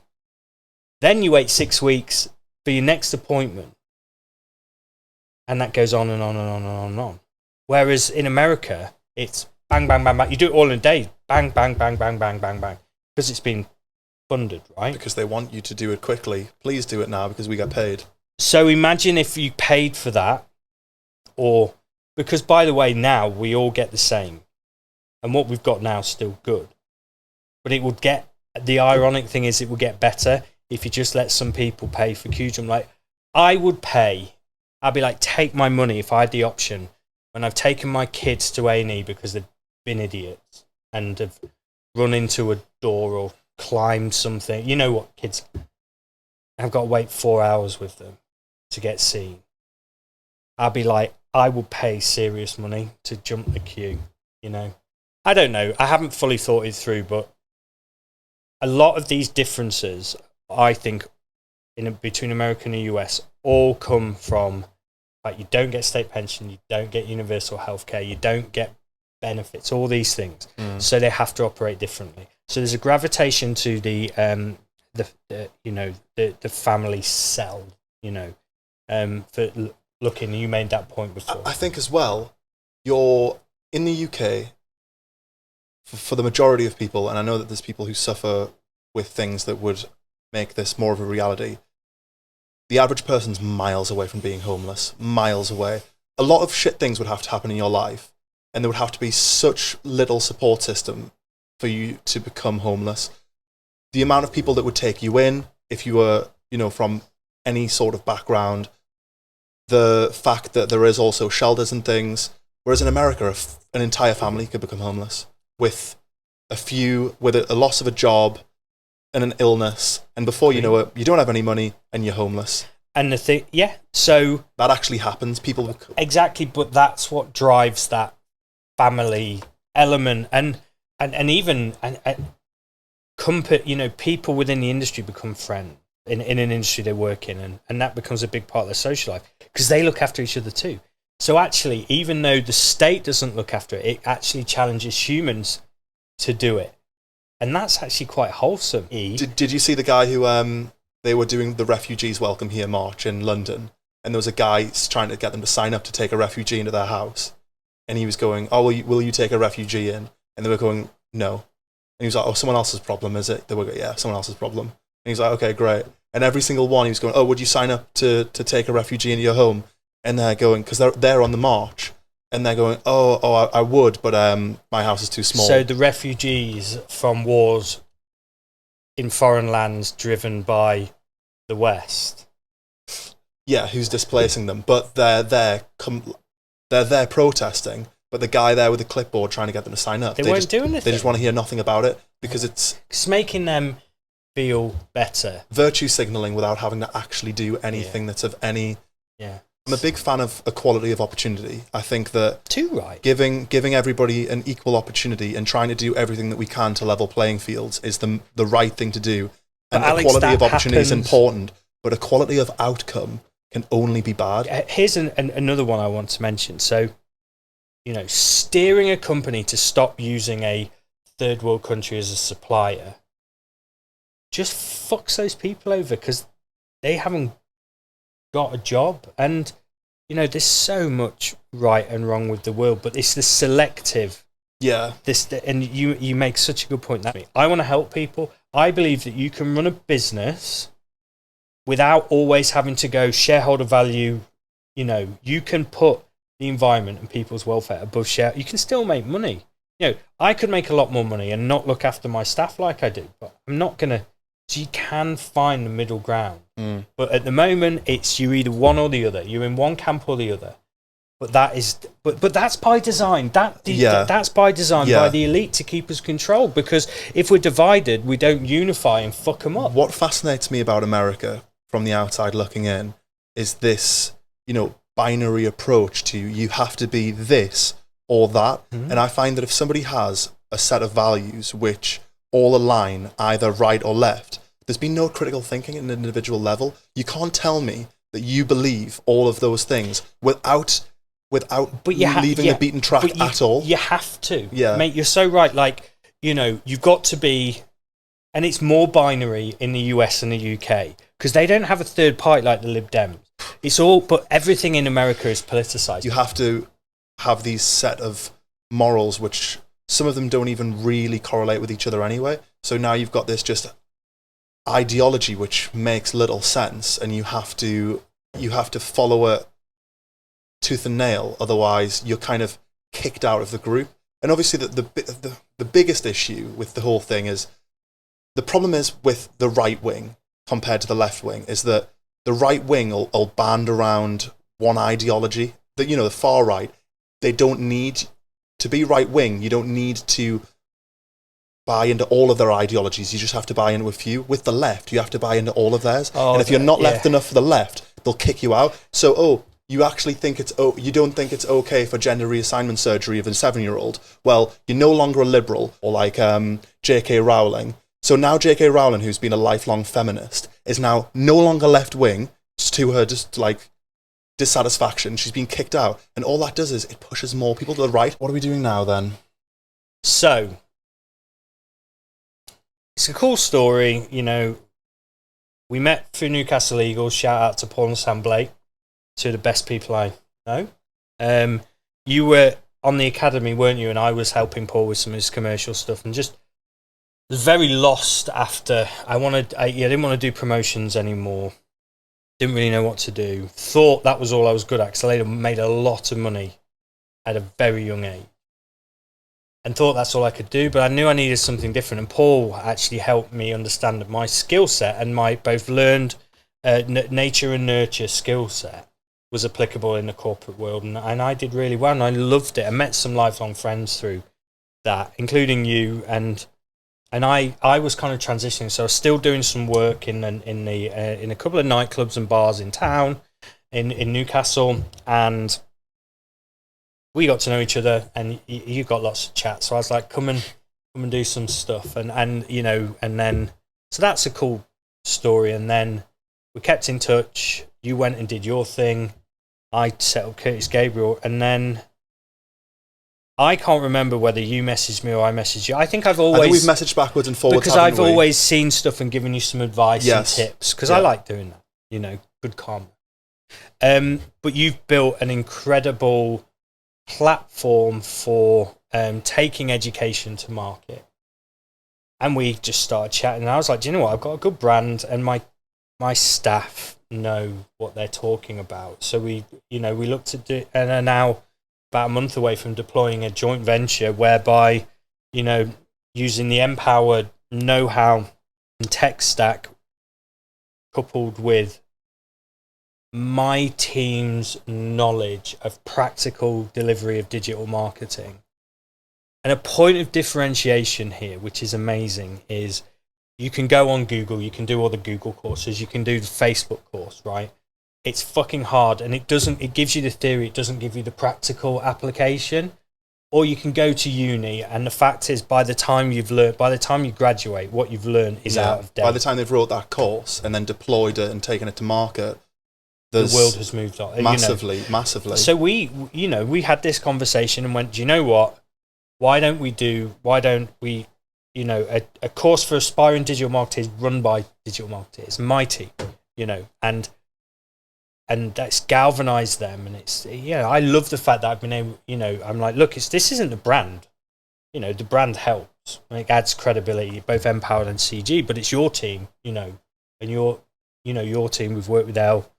Then you wait 6 weeks for your next appointment. And that goes on and on and on and on and on. Whereas in America, it's bang, bang, bang, bang. You do it all in a day. Bang, bang, bang, bang, bang, bang, bang. Because it's been funded, right? Because they want you to do it quickly. Please do it now because we get paid. So imagine if you paid for that. Or, because by the way, now we all get the same. And what we've got now is still good. But it would get, the ironic thing is it would get better if you just let some people pay for QJump. Like, I would pay. I'd be like, take my money if I had the option. When I've taken my kids to A&E because they've been idiots and have run into a door or climbed something. You know what, kids? I've got to wait 4 hours with them to get seen. I'd be like, I will pay serious money to jump the queue, you know? I don't know. I haven't fully thought it through, but a lot of these differences, I think, between America and the US all come from, like, you don't get state pension, you don't get universal healthcare, you don't get benefits, all these things. So they have to operate differently. So there's a gravitation to the family cell, you know, for looking. You made that point before. I think as well, you're in the UK. For the majority of people, and I know that there's people who suffer with things that would make this more of a reality. The average person's miles away from being homeless, miles away. A lot of shit things would have to happen in your life, and there would have to be such little support system for you to become homeless. The amount of people that would take you in, if you were, you know, from any sort of background, the fact that there is also shelters and things, whereas in America, an entire family could become homeless with a loss of a job and an illness, and before you know it, you don't have any money and you're homeless. And the thing, yeah, so that actually happens. People exactly, but that's what drives that family element, and even you know, people within the industry become friends in an industry they work in, and that becomes a big part of their social life because they look after each other too. So actually, even though the state doesn't look after it, it actually challenges humans to do it. And that's actually quite wholesome. Did you see the guy who they were doing the Refugees Welcome Here march in London, and there was a guy trying to get them to sign up to take a refugee into their house, and he was going, "Oh, will you take a refugee in?" And they were going, "No." And he was like, "Oh, someone else's problem, is it?" They were going, "Yeah, someone else's problem." And he's like, "Okay, great." And every single one, he was going, "Oh, would you sign up to take a refugee into your home?" And they're going, because they're on the march. And they're going, oh, I would, but my house is too small. So the refugees from wars in foreign lands driven by the West. Yeah, who's displacing them? But they're there protesting. But the guy there with the clipboard trying to get them to sign up, they won't do anything. They just want to hear nothing about it because it's making them feel better. Virtue signaling without having to actually do anything that's of any... Yeah. I'm a big fan of equality of opportunity. I think that giving everybody an equal opportunity and trying to do everything that we can to level playing fields is the right thing to do. And equality of opportunity is important, but equality of outcome can only be bad. Here's another one I want to mention. So, steering a company to stop using a third world country as a supplier just fucks those people over because they haven't got a job. And there's so much right and wrong with the world, but it's the selective. And you make such a good point. That I want to help people. I believe that you can run a business without always having to go shareholder value. You can put the environment and people's welfare above share. You can still make money. I could make a lot more money and not look after my staff like I do, but I'm not gonna. So you can find the middle ground. But at the moment, it's you either one or the other. You're in one camp or the other. But that's by design. That's by design by the elite to keep us controlled. Because if we're divided, we don't unify and fuck them up. What fascinates me about America from the outside looking in is this, binary approach to you have to be this or that. And I find that if somebody has a set of values which all align either right or left, there's been no critical thinking at an individual level. You can't tell me that you believe all of those things without leaving the beaten track at all. You have to. Yeah. Mate, you're so right. Like, you've got to be, and it's more binary in the US and the UK because they don't have a third party like the Lib Dems. It's all, but everything in America is politicized. You have to have these set of morals which some of them don't even really correlate with each other anyway. So now you've got this just ideology which makes little sense, and you have to follow it tooth and nail, otherwise you're kind of kicked out of the group. And obviously the biggest issue with the whole thing is the problem is with the right wing compared to the left wing is that the right wing will band around one ideology. The far right, they don't need to be right wing. You don't need to buy into all of their ideologies. You just have to buy into a few. With the left, you have to buy into all of theirs. And if you're not left enough for the left, they'll kick you out. So, you actually think you don't think it's okay for gender reassignment surgery of a 7-year-old. Well, you're no longer a liberal, or like J.K. Rowling. So now J.K. Rowling, who's been a lifelong feminist, is now no longer left wing. To her dissatisfaction, she's been kicked out, and all that does is it pushes more people to the right. What are we doing now then? So it's a cool story. We met through Newcastle Eagles. Shout out to Paul and Sam Blake, two of the best people I know. You were on the academy, weren't you? And I was helping Paul with some of his commercial stuff, and just was very lost after. I didn't want to do promotions anymore. Didn't really know what to do. Thought that was all I was good at because I made a lot of money at a very young age. And thought that's all I could do, but I knew I needed something different. And Paul actually helped me understand that my skill set and my both learned nature and nurture skill set was applicable in the corporate world. And I did really well, and I loved it. I met some lifelong friends through that, including you. And I was kind of transitioning, so I was still doing some work in a couple of nightclubs and bars in town, in Newcastle, and we got to know each other, and you got lots of chat. So I was like, come and do some stuff, and then so that's a cool story. And then we kept in touch. You went and did your thing. I set up Curtis Gabriel, and then I can't remember whether you messaged me or I messaged you. I think we've messaged backwards and forwards because I've always seen stuff and given you some advice and tips because I like doing that. Good karma. But you've built an incredible platform for taking education to market, and we just started chatting. And I was like, do you know what? I've got a good brand, and my staff know what they're talking about. So we looked at it, and are now about a month away from deploying a joint venture whereby, using the M-PWRD know-how and tech stack coupled with my team's knowledge of practical delivery of digital marketing. And a point of differentiation here, which is amazing, is you can go on Google, you can do all the Google courses, you can do the Facebook course, right? It's fucking hard, and it gives you the theory, it doesn't give you the practical application. Or you can go to uni, and the fact is, by the time you graduate, what you've learned is out of date. By the time they've wrote that course and then deployed it and taken it to market, the world has moved on massively. So we had this conversation and went, do you know what? Why don't we a course for aspiring digital marketers run by digital marketers, my team, and that's galvanized them. And it's, I love the fact that I've been able, I'm like, look, this isn't the brand, the brand helps and it adds credibility, both M-PWRD and CG, but it's your team, and your team. We've worked with Elle,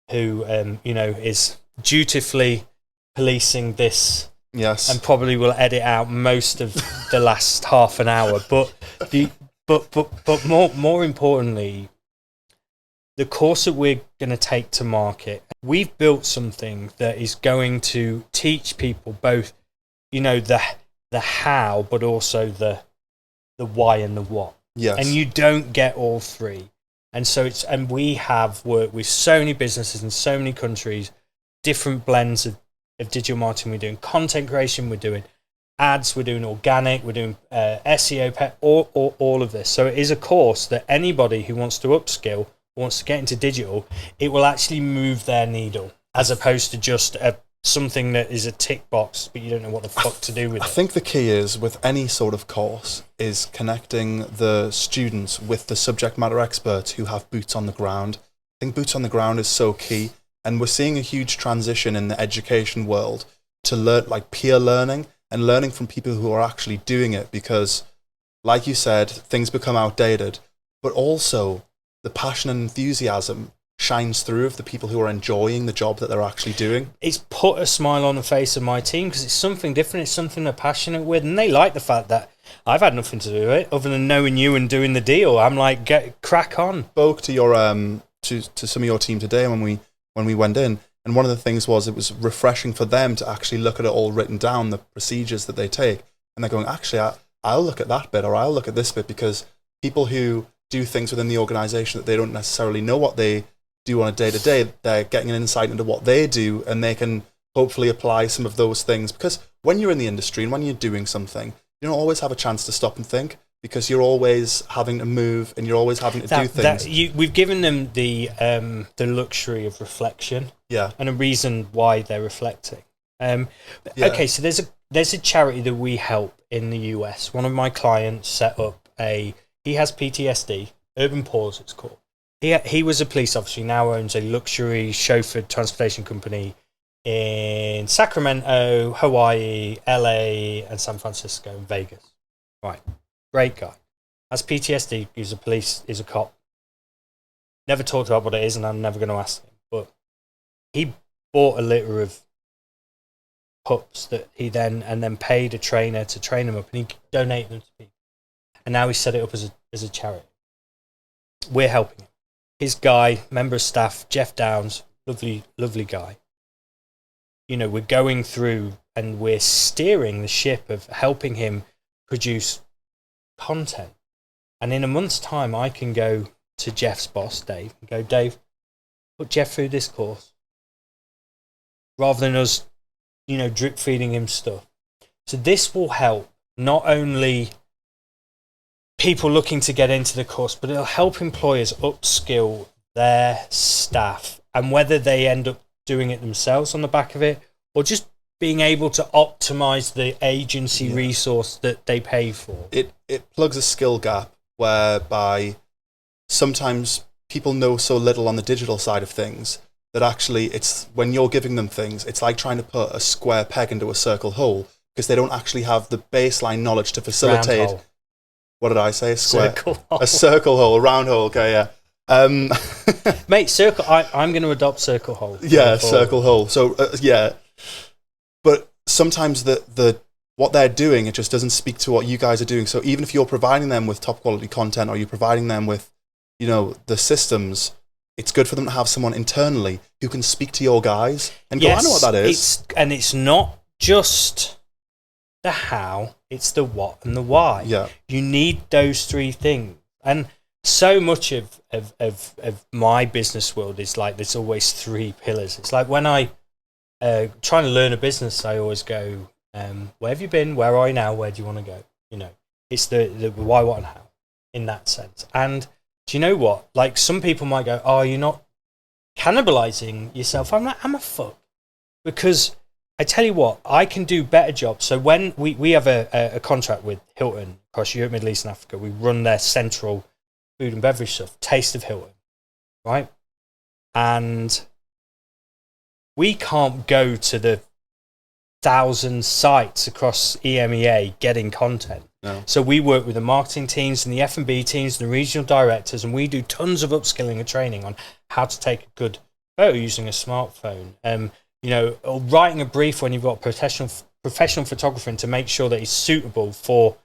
who, is dutifully policing this. Yes. And probably will edit out most of the last half an hour. But more importantly, the course that we're going to take to market, we've built something that is going to teach people both, the how, but also the why and the what. Yes. And you don't get all three. And so we have worked with so many businesses in so many countries, different blends of digital marketing. We're doing content creation, we're doing ads, we're doing organic, we're doing SEO, all of this. So it is a course that anybody who wants to upskill, wants to get into digital, it will actually move their needle, as opposed to just something that is a tick box, but you don't know what the fuck to do with it. I think the key is, with any sort of course, is connecting the students with the subject matter experts who have boots on the ground. I think boots on the ground is so key. And we're seeing a huge transition in the education world to learn, like peer learning and learning from people who are actually doing it, because, like you said, things become outdated, but also the passion and enthusiasm shines through of the people who are enjoying the job that they're actually doing. It's put a smile on the face of my team, because it's something different, it's something they're passionate with, and they like the fact that I've had nothing to do with it other than knowing you and doing the deal. I'm like, crack on. Spoke to your to some of your team today when we went in, and one of the things was, it was refreshing for them to actually look at it all written down, the procedures that they take, and they're going, actually, I'll look at that bit, or I'll look at this bit, because people who do things within the organization that they don't necessarily know what they do on a day-to-day, they're getting an insight into what they do, and they can hopefully apply some of those things. Because when you're in the industry and when you're doing something, you don't always have a chance to stop and think, because you're always having to move and you're always having to do things. We've given them the luxury of reflection, and a reason why they're reflecting. Okay, so there's a charity that we help in the US. One of my clients set up he has PTSD, Urban Pause it's called. He was a police officer, he now owns a luxury chauffeured transportation company in Sacramento, Hawaii, LA, and San Francisco, and Vegas. Right. Great guy. Has PTSD, he's a cop. Never talked about what it is, and I'm never going to ask him. But he bought a litter of pups that he then paid a trainer to train them up, and he donated them to people. And now he set it up as a charity. We're helping him. His guy, member of staff, Jeff Downs, lovely guy. We're going through and we're steering the ship of helping him produce content. And in a month's time, I can go to Jeff's boss, Dave, and go, Dave, put Jeff through this course. Rather than us, drip feeding him stuff. So this will help not only people looking to get into the course, but it'll help employers upskill their staff, and whether they end up doing it themselves on the back of it, or just being able to optimize the agency resource that they pay for. It plugs a skill gap whereby sometimes people know so little on the digital side of things that actually it's, when you're giving them things, it's like trying to put a square peg into a circle hole, because they don't actually have the baseline knowledge to facilitate. What did I say? A square, circle hole. A circle hole, a round hole. Okay, yeah. Mate, circle. I'm going to adopt circle hole. Yeah, circle hole. So but sometimes the what they're doing, it just doesn't speak to what you guys are doing. So even if you're providing them with top quality content, or you're providing them with, the systems, it's good for them to have someone internally who can speak to your guys and go, I know what that is. It's not just the how, it's the what and the why. Yeah. You need those three things. And so much of my business world is like, there's always three pillars. It's like when I trying to learn a business, I always go, where have you been? Where are you now? Where do you want to go? You know, it's the why, what, and how in that sense. And do you know what? Like, some people might go, oh, you're not cannibalizing yourself. I'm like, I'm a fuck. Because I tell you what, I can do better jobs. So when we have a contract with Hilton across Europe, Middle East and Africa, we run their central food and beverage stuff, Taste of Hilton, right? And we can't go to the 1,000 sites across EMEA getting content. No. So we work with the marketing teams and the F&B teams and the regional directors, and we do tons of upskilling and training on how to take a good photo using a smartphone. You know, or writing a brief when you've got a professional photographer in to make sure that it's suitable for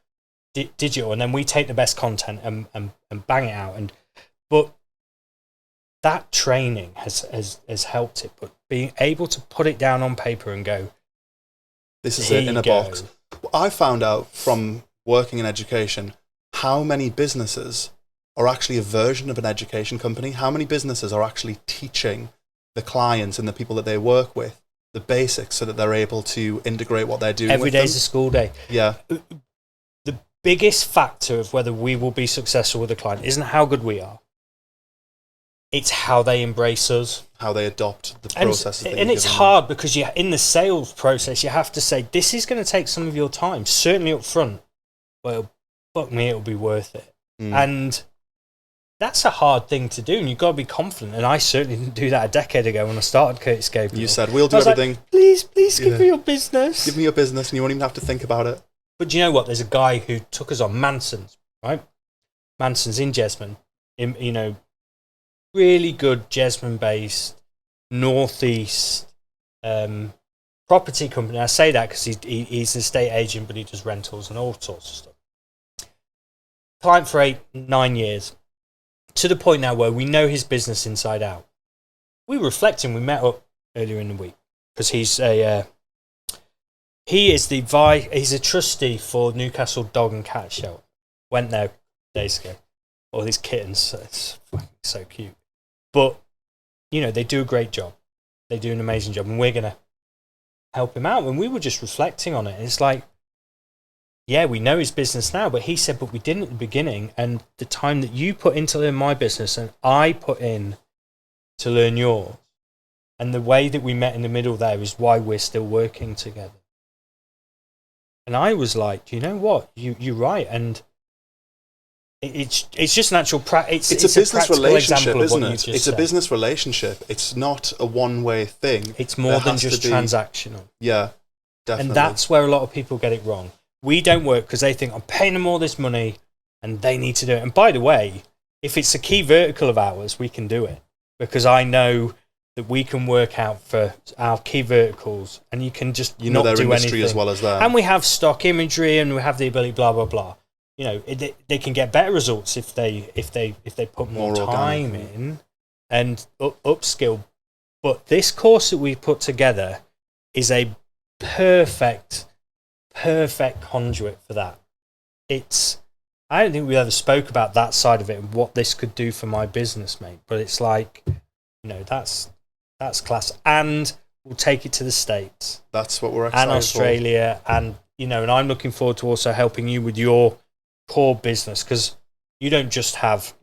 digital, and then we take the best content and bang it out. But that training has helped it. But being able to put it down on paper and go, this is it in a box. I found out from working in education how many businesses are actually a version of an education company. How many businesses are actually teaching the clients and the people that they work with the basics so that they're able to integrate what they're doing. Every with day's them. a school day. Yeah. The biggest factor of whether we will be successful with a client isn't how good we are. It's how they embrace us. How they adopt the processes. And it's hard because in the sales process, you have to say, this is going to take some of your time, certainly up front. Well, fuck me, it'll be worth it. And that's a hard thing to do, and you've got to be confident. And I certainly didn't do that a decade ago when I started Curtis Gabriel. You said, we'll do everything. Like, please give me your business. Give me your business, and you won't even have to think about it. But do you know what? There's a guy who took us on, Manson's, right? Manson's in Jesmond. You know, really good Jesmond-based, northeast property company. I say that because he's an estate agent, but he does rentals and all sorts of stuff. Client for 8-9 years. To the point now where we know his business inside out. We were reflecting. We met up earlier in the week because he's a trustee for Newcastle Dog and Cat Shelter. Went there days ago. All these kittens, it's fucking so cute. But you know, they do a great job. They do an amazing job, and we're gonna help him out. And we were just reflecting on it. It's like, yeah, we know his business now, but he said, but we didn't at the beginning. And the time that you put in to learn my business and I put in to learn yours, and the way that we met in the middle there is why we're still working together. And I was like, you know what? You're right. And it's just natural practice. It's a business relationship, isn't it? It's said. A business relationship. It's not a one-way thing. It's more than just transactional. Yeah, definitely. And that's where a lot of people get it wrong. We don't work because they think, I'm paying them all this money and they need to do it. And by the way, if it's a key vertical of ours, we can do it because I know that we can work out for our key verticals, and you can just not their do industry anything. As well as that. And we have stock imagery, and we have the ability, blah blah blah. You know, they can get better results if they put more time in and upskill. But this course that we put together is a perfect conduit for that. I don't think we ever spoke about that side of it and what this could do for my business, mate. But it's like, you know, that's class, and we'll take it to the States. That's what we're excited and Australia, for. And you know, and I'm looking forward to also helping you with your core business, because you don't just have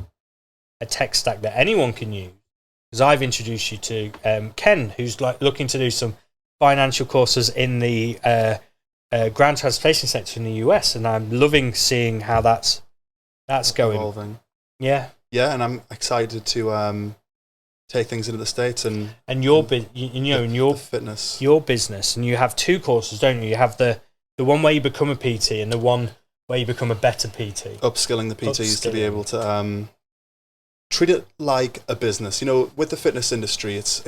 a tech stack that anyone can use. Because I've introduced you to Ken, who's like looking to do some financial courses in the ground transportation sector in the US, and I'm loving seeing how that's going. Evolving. Yeah, and I'm excited to take things into the States and your fitness, your business, and you have two courses, don't you? You have the one where you become a PT and the one where you become a better PT. Upskilling the PTs to be able to treat it like a business. You know, with the fitness industry, it's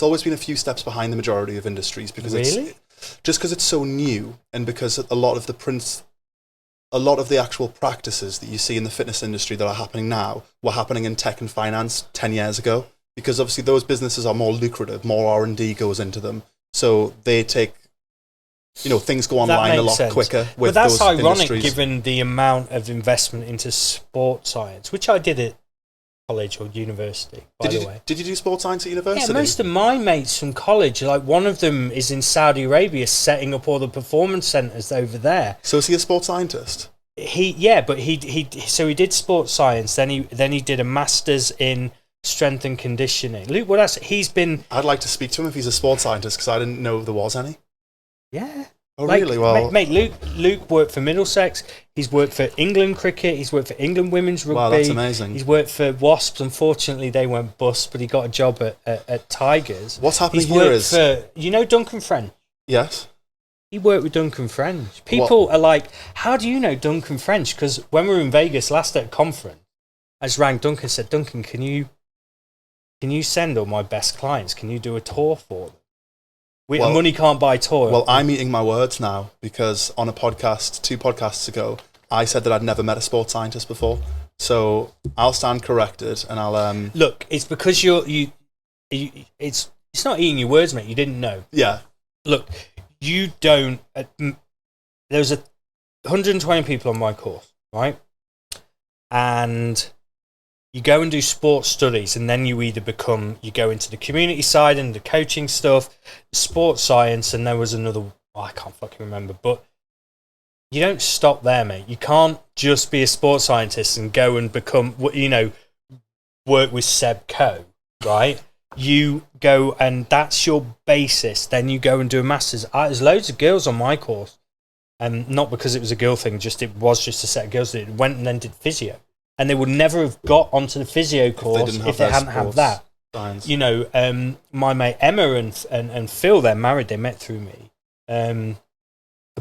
always been a few steps behind the majority of industries because it's so new, and because a lot of the actual practices that you see in the fitness industry that are happening now were happening in tech and finance 10 years ago, because obviously those businesses are more lucrative, more R&D goes into them, so they take things go That online a makes lot sense. quicker with But that's those ironic, industries. given the amount of investment into sports science, which I did at college or university, by the way. Did you do sports science at university? Yeah, most of my mates from college, like one of them is in Saudi Arabia setting up all the performance centres over there. So is he a sports scientist? He did sports science, then he did a master's in strength and conditioning. Luke, what else? I'd like to speak to him if he's a sports scientist, because I didn't know there was any. Yeah. Oh, really? Well, mate, Luke worked for Middlesex. He's worked for England cricket. He's worked for England women's rugby. Wow, that's amazing. He's worked for Wasps. Unfortunately, they went bust, but he got a job at Tigers. What's happening He's here worked is... for, Duncan French? Yes. He worked with Duncan French. People are like, how do you know Duncan French? Because when we were in Vegas last at a conference, I just rang Duncan and said, Duncan, can you send all my best clients? Can you do a tour for them? Money can't buy tour. Well, I'm eating my words now, because on a podcast, 2 podcasts ago, I said that I'd never met a sports scientist before. So I'll stand corrected, and I'll... Look, it's because it's not eating your words, mate. You didn't know. Yeah. Look, you don't... There's 120 people on my course, right? And you go and do sports studies, and then you go into the community side and the coaching stuff, sports science, and there was another... I can't fucking remember, but you don't stop there, mate. You can't just be a sports scientist and go and become, work with Seb Coe, right? You go and that's your basis. Then you go and do a master's. There's loads of girls on my course, and not because it was a girl thing. It was just a set of girls that went and then did physio, and they would never have got onto the physio course if they hadn't had that. Science. My mate Emma and Phil, they're married. They met through me.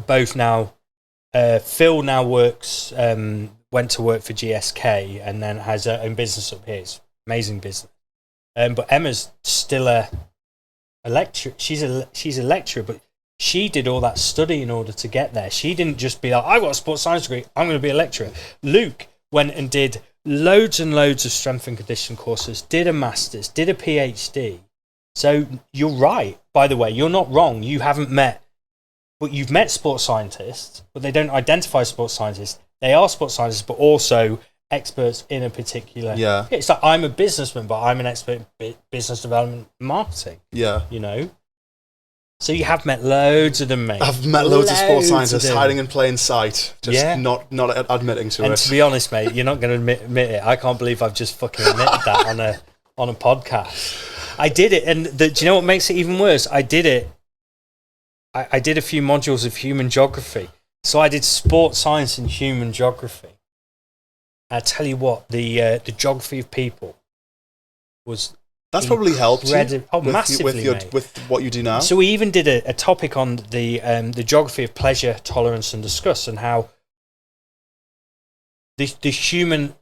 Both now. Phil now works. Went to work for GSK and then has her own business up here. It's amazing business. But Emma's still a lecturer. She's a lecturer, but she did all that study in order to get there. She didn't just be like, I've got a sports science degree, I'm going to be a lecturer. Luke went and did loads and loads of strength and conditioning courses, did a master's, did a PhD. So you're right. By the way, you're not wrong. You haven't met, but you've met sports scientists, but they don't identify as sports scientists. They are sports scientists, but also experts in a particular... Yeah. It's like, I'm a businessman, but I'm an expert in business development marketing. Yeah. So you have met loads of them, mate. I've met loads of sports scientists hiding in plain sight, just not admitting to it. And to be honest, mate, you're not going to admit it. I can't believe I've just fucking admitted that on a podcast. I did it, and do you know what makes it even worse? I did it. I did a few modules of human geography. So I did sports science and human geography. I tell you what, the geography of people was... That's probably helped you massively, with what you do now. So we even did a topic on the geography of pleasure, tolerance, and disgust, and how the human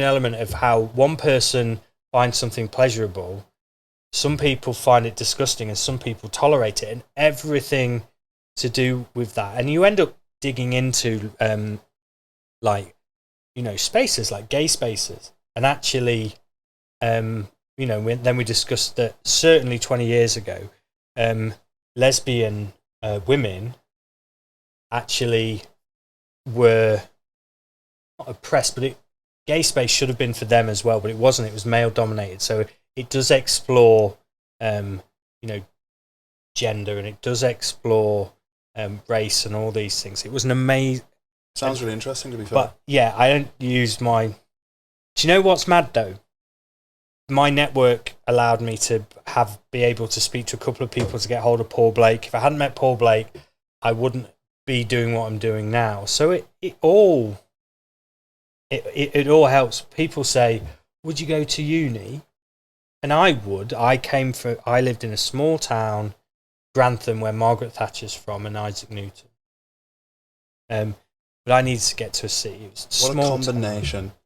element of how one person finds something pleasurable, some people find it disgusting, and some people tolerate it, and everything to do with that. And you end up digging into spaces like gay spaces, and actually. Then we discussed that certainly 20 years ago, lesbian women actually were not oppressed, but gay space should have been for them as well, but it wasn't. It was male dominated. So it does explore, gender, and it does explore race and all these things. It was an amazing... Sounds really interesting, to be fair. But yeah, I don't use my... Do you know what's mad though? My network allowed me to be able to speak to a couple of people to get hold of Paul Blake. If I hadn't met Paul Blake, I wouldn't be doing what I'm doing now. So it all helps. People say, would you go to uni? And I would. I lived in a small town, Grantham, where Margaret Thatcher's from, and Isaac Newton. But I needed to get to a city. It was a small combination. Town.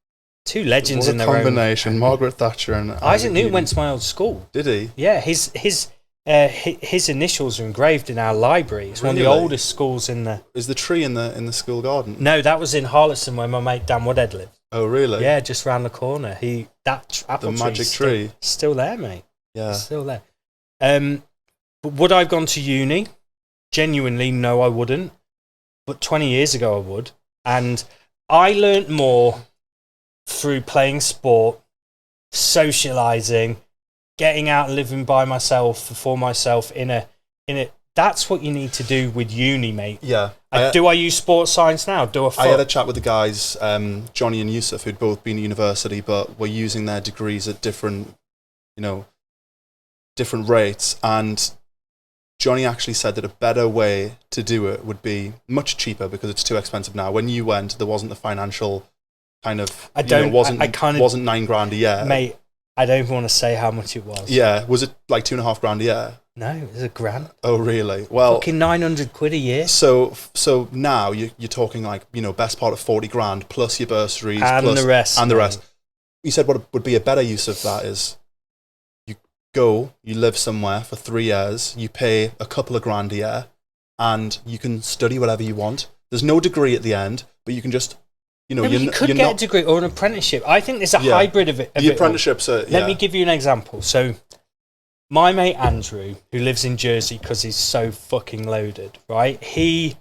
Two legends in their own. Combination, Margaret Thatcher and Isaac Newton went to my old school. Did he? Yeah, his initials are engraved in our library. It's one of the oldest schools in the... Is the tree in the school garden? No, that was in Harleston, where my mate Dan Woodhead lived. Oh, really? Yeah, just round the corner. The magic tree. Still there, mate. Yeah. Still there. But would I have gone to uni? genuinely, no, I wouldn't. But 20 years ago, I would. And I learnt more through playing sport, socialising, getting out and living by myself, for myself in a. That's what you need to do with uni, mate. Yeah. Do I use sports science now? I had a chat with the guys, Johnny and Yusuf, who'd both been at university, but were using their degrees at different rates. And Johnny actually said that a better way to do it would be much cheaper because it's too expensive now. When you went, there wasn't the financial kind of. Wasn't $9,000 a year, mate. I don't even want to say how much it was. Yeah, was it like $2,500 a year? No, it was $1,000. Oh, really? Well, fucking £900 a year. So now you're talking like best part of $40,000 plus your bursaries and plus, the rest. And the rest. You said what would be a better use of that is you live somewhere for 3 years, you pay a couple of grand a year, and you can study whatever you want. There's no degree at the end, but you can just. You could get a degree or an apprenticeship. I think there's a hybrid of it. The apprenticeships are. Let me give you an example. So, my mate Andrew, who lives in Jersey because he's so fucking loaded, right? He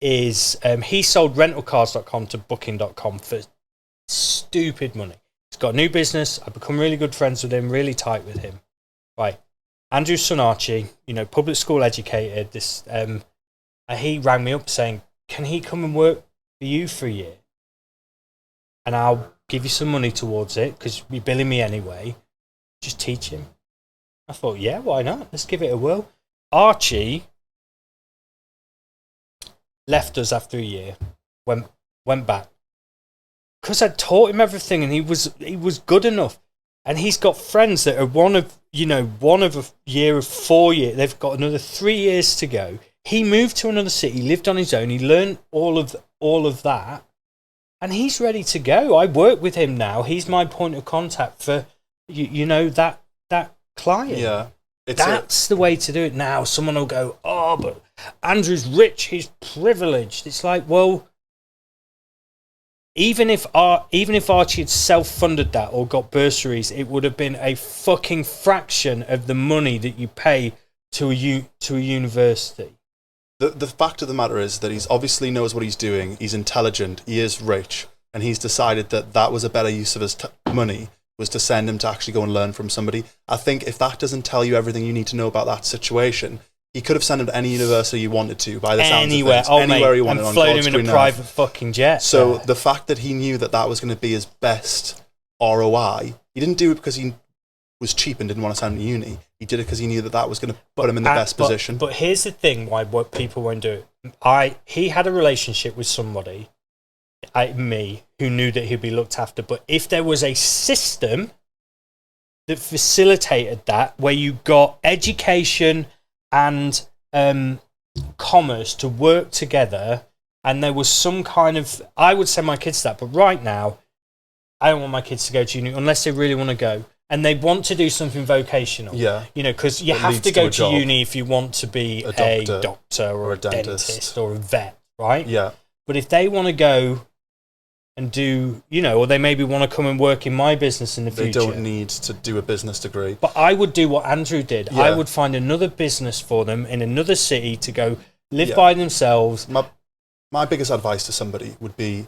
sold rentalcars.com to booking.com for stupid money. He's got a new business. I've become really good friends with him, really tight with him. Right. Andrew's son Archie, public school educated. He rang me up saying, can he come and work for you for a year? And I'll give you some money towards it because you're billing me anyway. Just teach him. I thought, yeah, why not? Let's give it a whirl. Archie left us after a year, went back. Because I'd taught him everything and he was good enough. And he's got friends that are one of a year of 4 years. They've got another 3 years to go. He moved to another city, lived on his own. He learned all of that. And he's ready to go. I work with him now. He's my point of contact for, that client. Yeah. That's the way to do it now. Someone will go, oh, but Andrew's rich. He's privileged. It's like, well, even if Archie had self-funded that or got bursaries, it would have been a fucking fraction of the money that you pay to a university. The fact of the matter is that he's obviously knows what he's doing. He's intelligent. He is rich, and he's decided that was a better use of his money was to send him to actually go and learn from somebody. I think if that doesn't tell you everything you need to know about that situation, he could have sent him to any university he wanted to. By the sounds of things, anywhere he wanted, and flown him in a private fucking jet. So the fact that he knew that was going to be his best ROI, he didn't do it because he was cheap and didn't want to send him to uni. He did it because he knew that was going to put him in the best position. But here's the thing: why people won't do it. He had a relationship with somebody, me, who knew that he'd be looked after. But if there was a system that facilitated that, where you got education and commerce to work together, and there was some kind of, I would send my kids to that. But right now, I don't want my kids to go to uni unless they really want to go. And they want to do something vocational. Yeah. Because you have to go to uni if you want to be a doctor or a dentist or a vet, right? Yeah. But if they want to go and do, or they maybe want to come and work in my business in the future. They don't need to do a business degree. But I would do what Andrew did. Yeah. I would find another business for them in another city to go live by themselves. My biggest advice to somebody would be,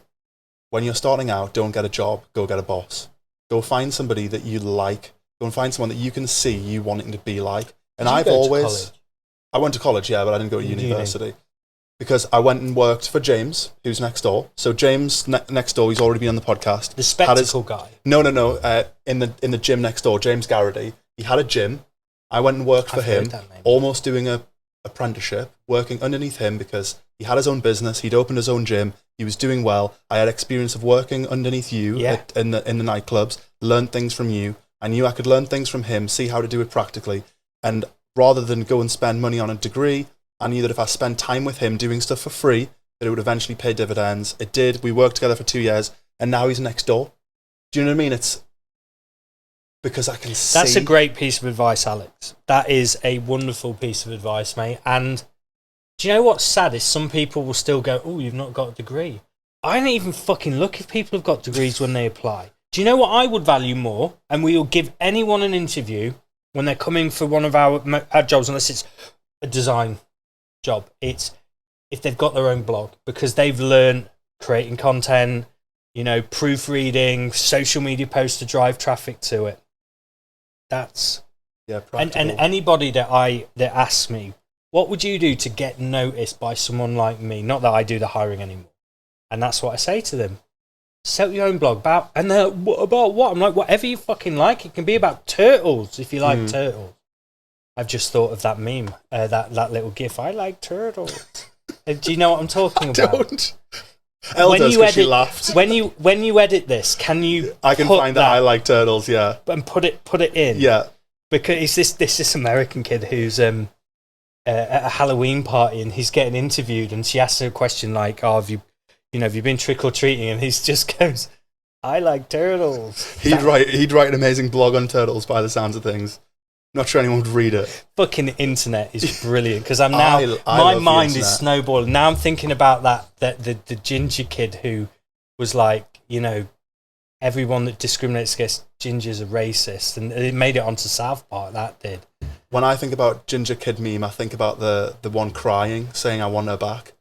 when you're starting out, don't get a job, go get a boss. Go find somebody that you like. Go and find someone that you can see you wanting to be like. And I went to college, yeah, but I didn't go to university. Because I went and worked for James, who's next door. So James next door, he's already been on the podcast. The spectacle guy. No. In the gym next door, James Garrity. He had a gym. I went and worked for him, almost doing a apprenticeship, working underneath him because he had his own business. He'd opened his own gym. He was doing well. I had experience of working underneath you in the nightclubs, learned things from you. I knew I could learn things from him, see how to do it practically. And rather than go and spend money on a degree, I knew that if I spent time with him doing stuff for free, that it would eventually pay dividends. It did. We worked together for 2 years, and now he's next door. Do you know what I mean? It's because I can see. That's a great piece of advice, Alex. That is a wonderful piece of advice, mate. And do you know what's sad is some people will still go, oh, you've not got a degree. I don't even fucking look if people have got degrees when they apply. Do you know what I would value more? And we will give anyone an interview when they're coming for one of our jobs, unless it's a design job. It's if they've got their own blog, because they've learned creating content, proofreading, social media posts to drive traffic to it. That's and anybody that asks me, what would you do to get noticed by someone like me? Not that I do the hiring anymore. And that's what I say to them. Set your own blog about what? I'm like, whatever you fucking like. It can be about turtles if you like turtles. I've just thought of that meme, that little gif. I like turtles. Do you know what I'm talking about? I don't. Elders, because she laughed. When you edit this, can you? I can find that I like turtles. Yeah, and put it in. Yeah, because this American kid who's at a Halloween party and he's getting interviewed, and she asks him a question like, "Oh, have you been trick or treating?" And he just goes, "I like turtles." He'd write an amazing blog on turtles by the sounds of things. Not sure anyone would read it. Fucking internet is brilliant, because I'm now my mind is snowballing. Now I'm thinking about that the ginger kid who was like, everyone that discriminates against gingers are racist, and it made it onto South Park. That did. When I think about ginger kid meme, I think about the one crying, saying "I want her back."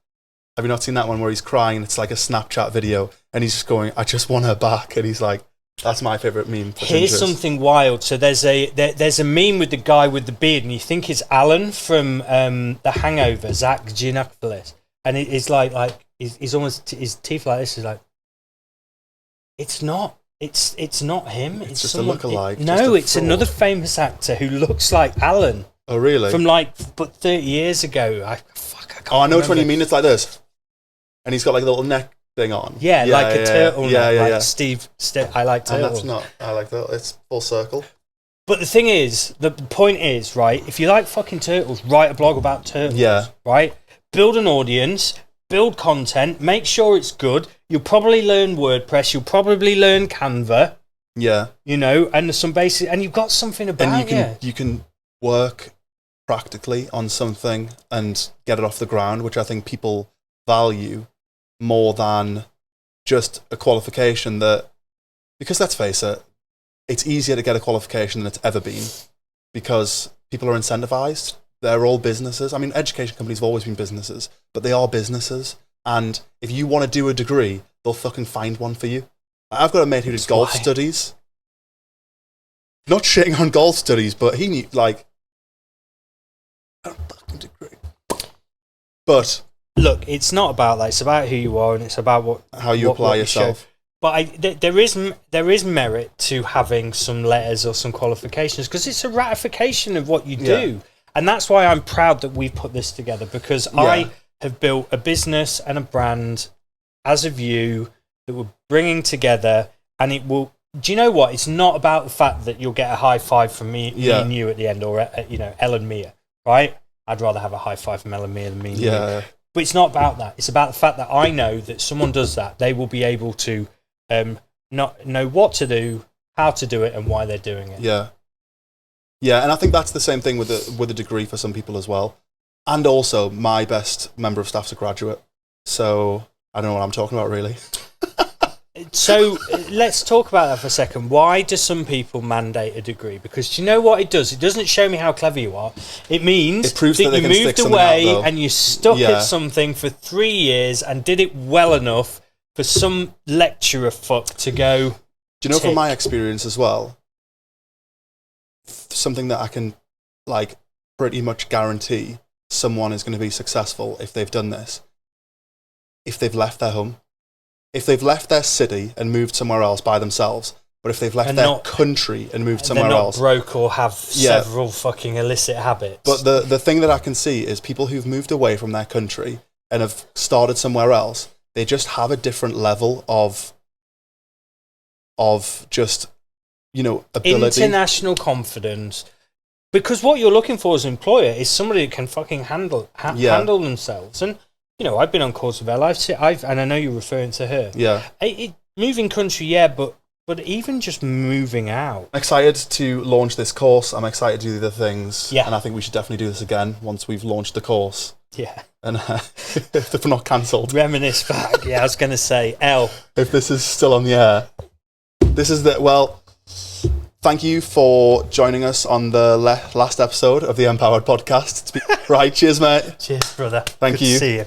Have you not seen that one where he's crying? It's like a Snapchat video, and he's just going, "I just want her back," and he's like. That's my favourite meme. Here's something wild. So there's a meme with the guy with the beard, and you think it's Alan from The Hangover, Zach Galifianakis, and he's like he's almost his teeth like this. He's like, it's not him. It's just someone, a lookalike. It's another famous actor who looks like Alan. Oh really? From but 30 years ago. I can't I know which one you mean. It's like this, and he's got like a little neck thing on. Like a turtle. Steve, I like turtles. And that's not. I like that. It's full circle. But the thing is, the point is, right? If you like fucking turtles, write a blog about turtles. Yeah. Right. Build an audience. Build content. Make sure it's good. You'll probably learn WordPress. You'll probably learn Canva. Yeah. And some basic, and you've got something about you can work practically on something and get it off the ground, which I think people value more than just a qualification because let's face it, it's easier to get a qualification than it's ever been because people are incentivized. They're all businesses. I mean, education companies have always been businesses, but they are businesses. And if you want to do a degree, they'll fucking find one for you. I've got a mate who did golf studies. Not shitting on golf studies, but he knew, a fucking degree. But look, it's not about that. It's about who you are, and it's about how you apply yourself. But there is merit to having some letters or some qualifications because it's a ratification of what you do, and that's why I'm proud that we've put this together because I have built a business and a brand as of you that we're bringing together, and it will. Do you know what? It's not about the fact that you'll get a high five from me and you at the end, or Elle and Mia, right? I'd rather have a high five from Elle and Mia than me and you. But it's not about that. It's about the fact that I know that someone does that, they will be able to not know what to do, how to do it, and why they're doing it. Yeah, and I think that's the same thing with a degree for some people as well. And also, my best member of staff's a graduate, so I don't know what I'm talking about really. So let's talk about that for a second. Why do some people mandate a degree? Because do you know what it does? It doesn't show me how clever you are. It means that you moved away and you stuck at something for 3 years and did it well enough for some lecturer fuck to go. Do you know from my experience as well, something that I can pretty much guarantee someone is going to be successful if they've done this, if they've left their home. If they've left their city and moved somewhere else by themselves, but if they've left their country and moved somewhere else. They're not broke or have several fucking illicit habits. But the thing that I can see is people who've moved away from their country and have started somewhere else, they just have a different level of just, ability. International confidence. Because what you're looking for as an employer is somebody that can fucking handle themselves. And I've been on calls with Elle. And I know you're referring to her. Yeah. Moving country, but even just moving out. I'm excited to launch this course. I'm excited to do the other things. Yeah. And I think we should definitely do this again once we've launched the course. Yeah. And if we're not cancelled. Reminisce back. Yeah, I was going to say, Elle. If this is still on the air. This is thank you for joining us on the last episode of the M-PWRD Podcast. Right, cheers, mate. Cheers, brother. Thank Good you. to see you.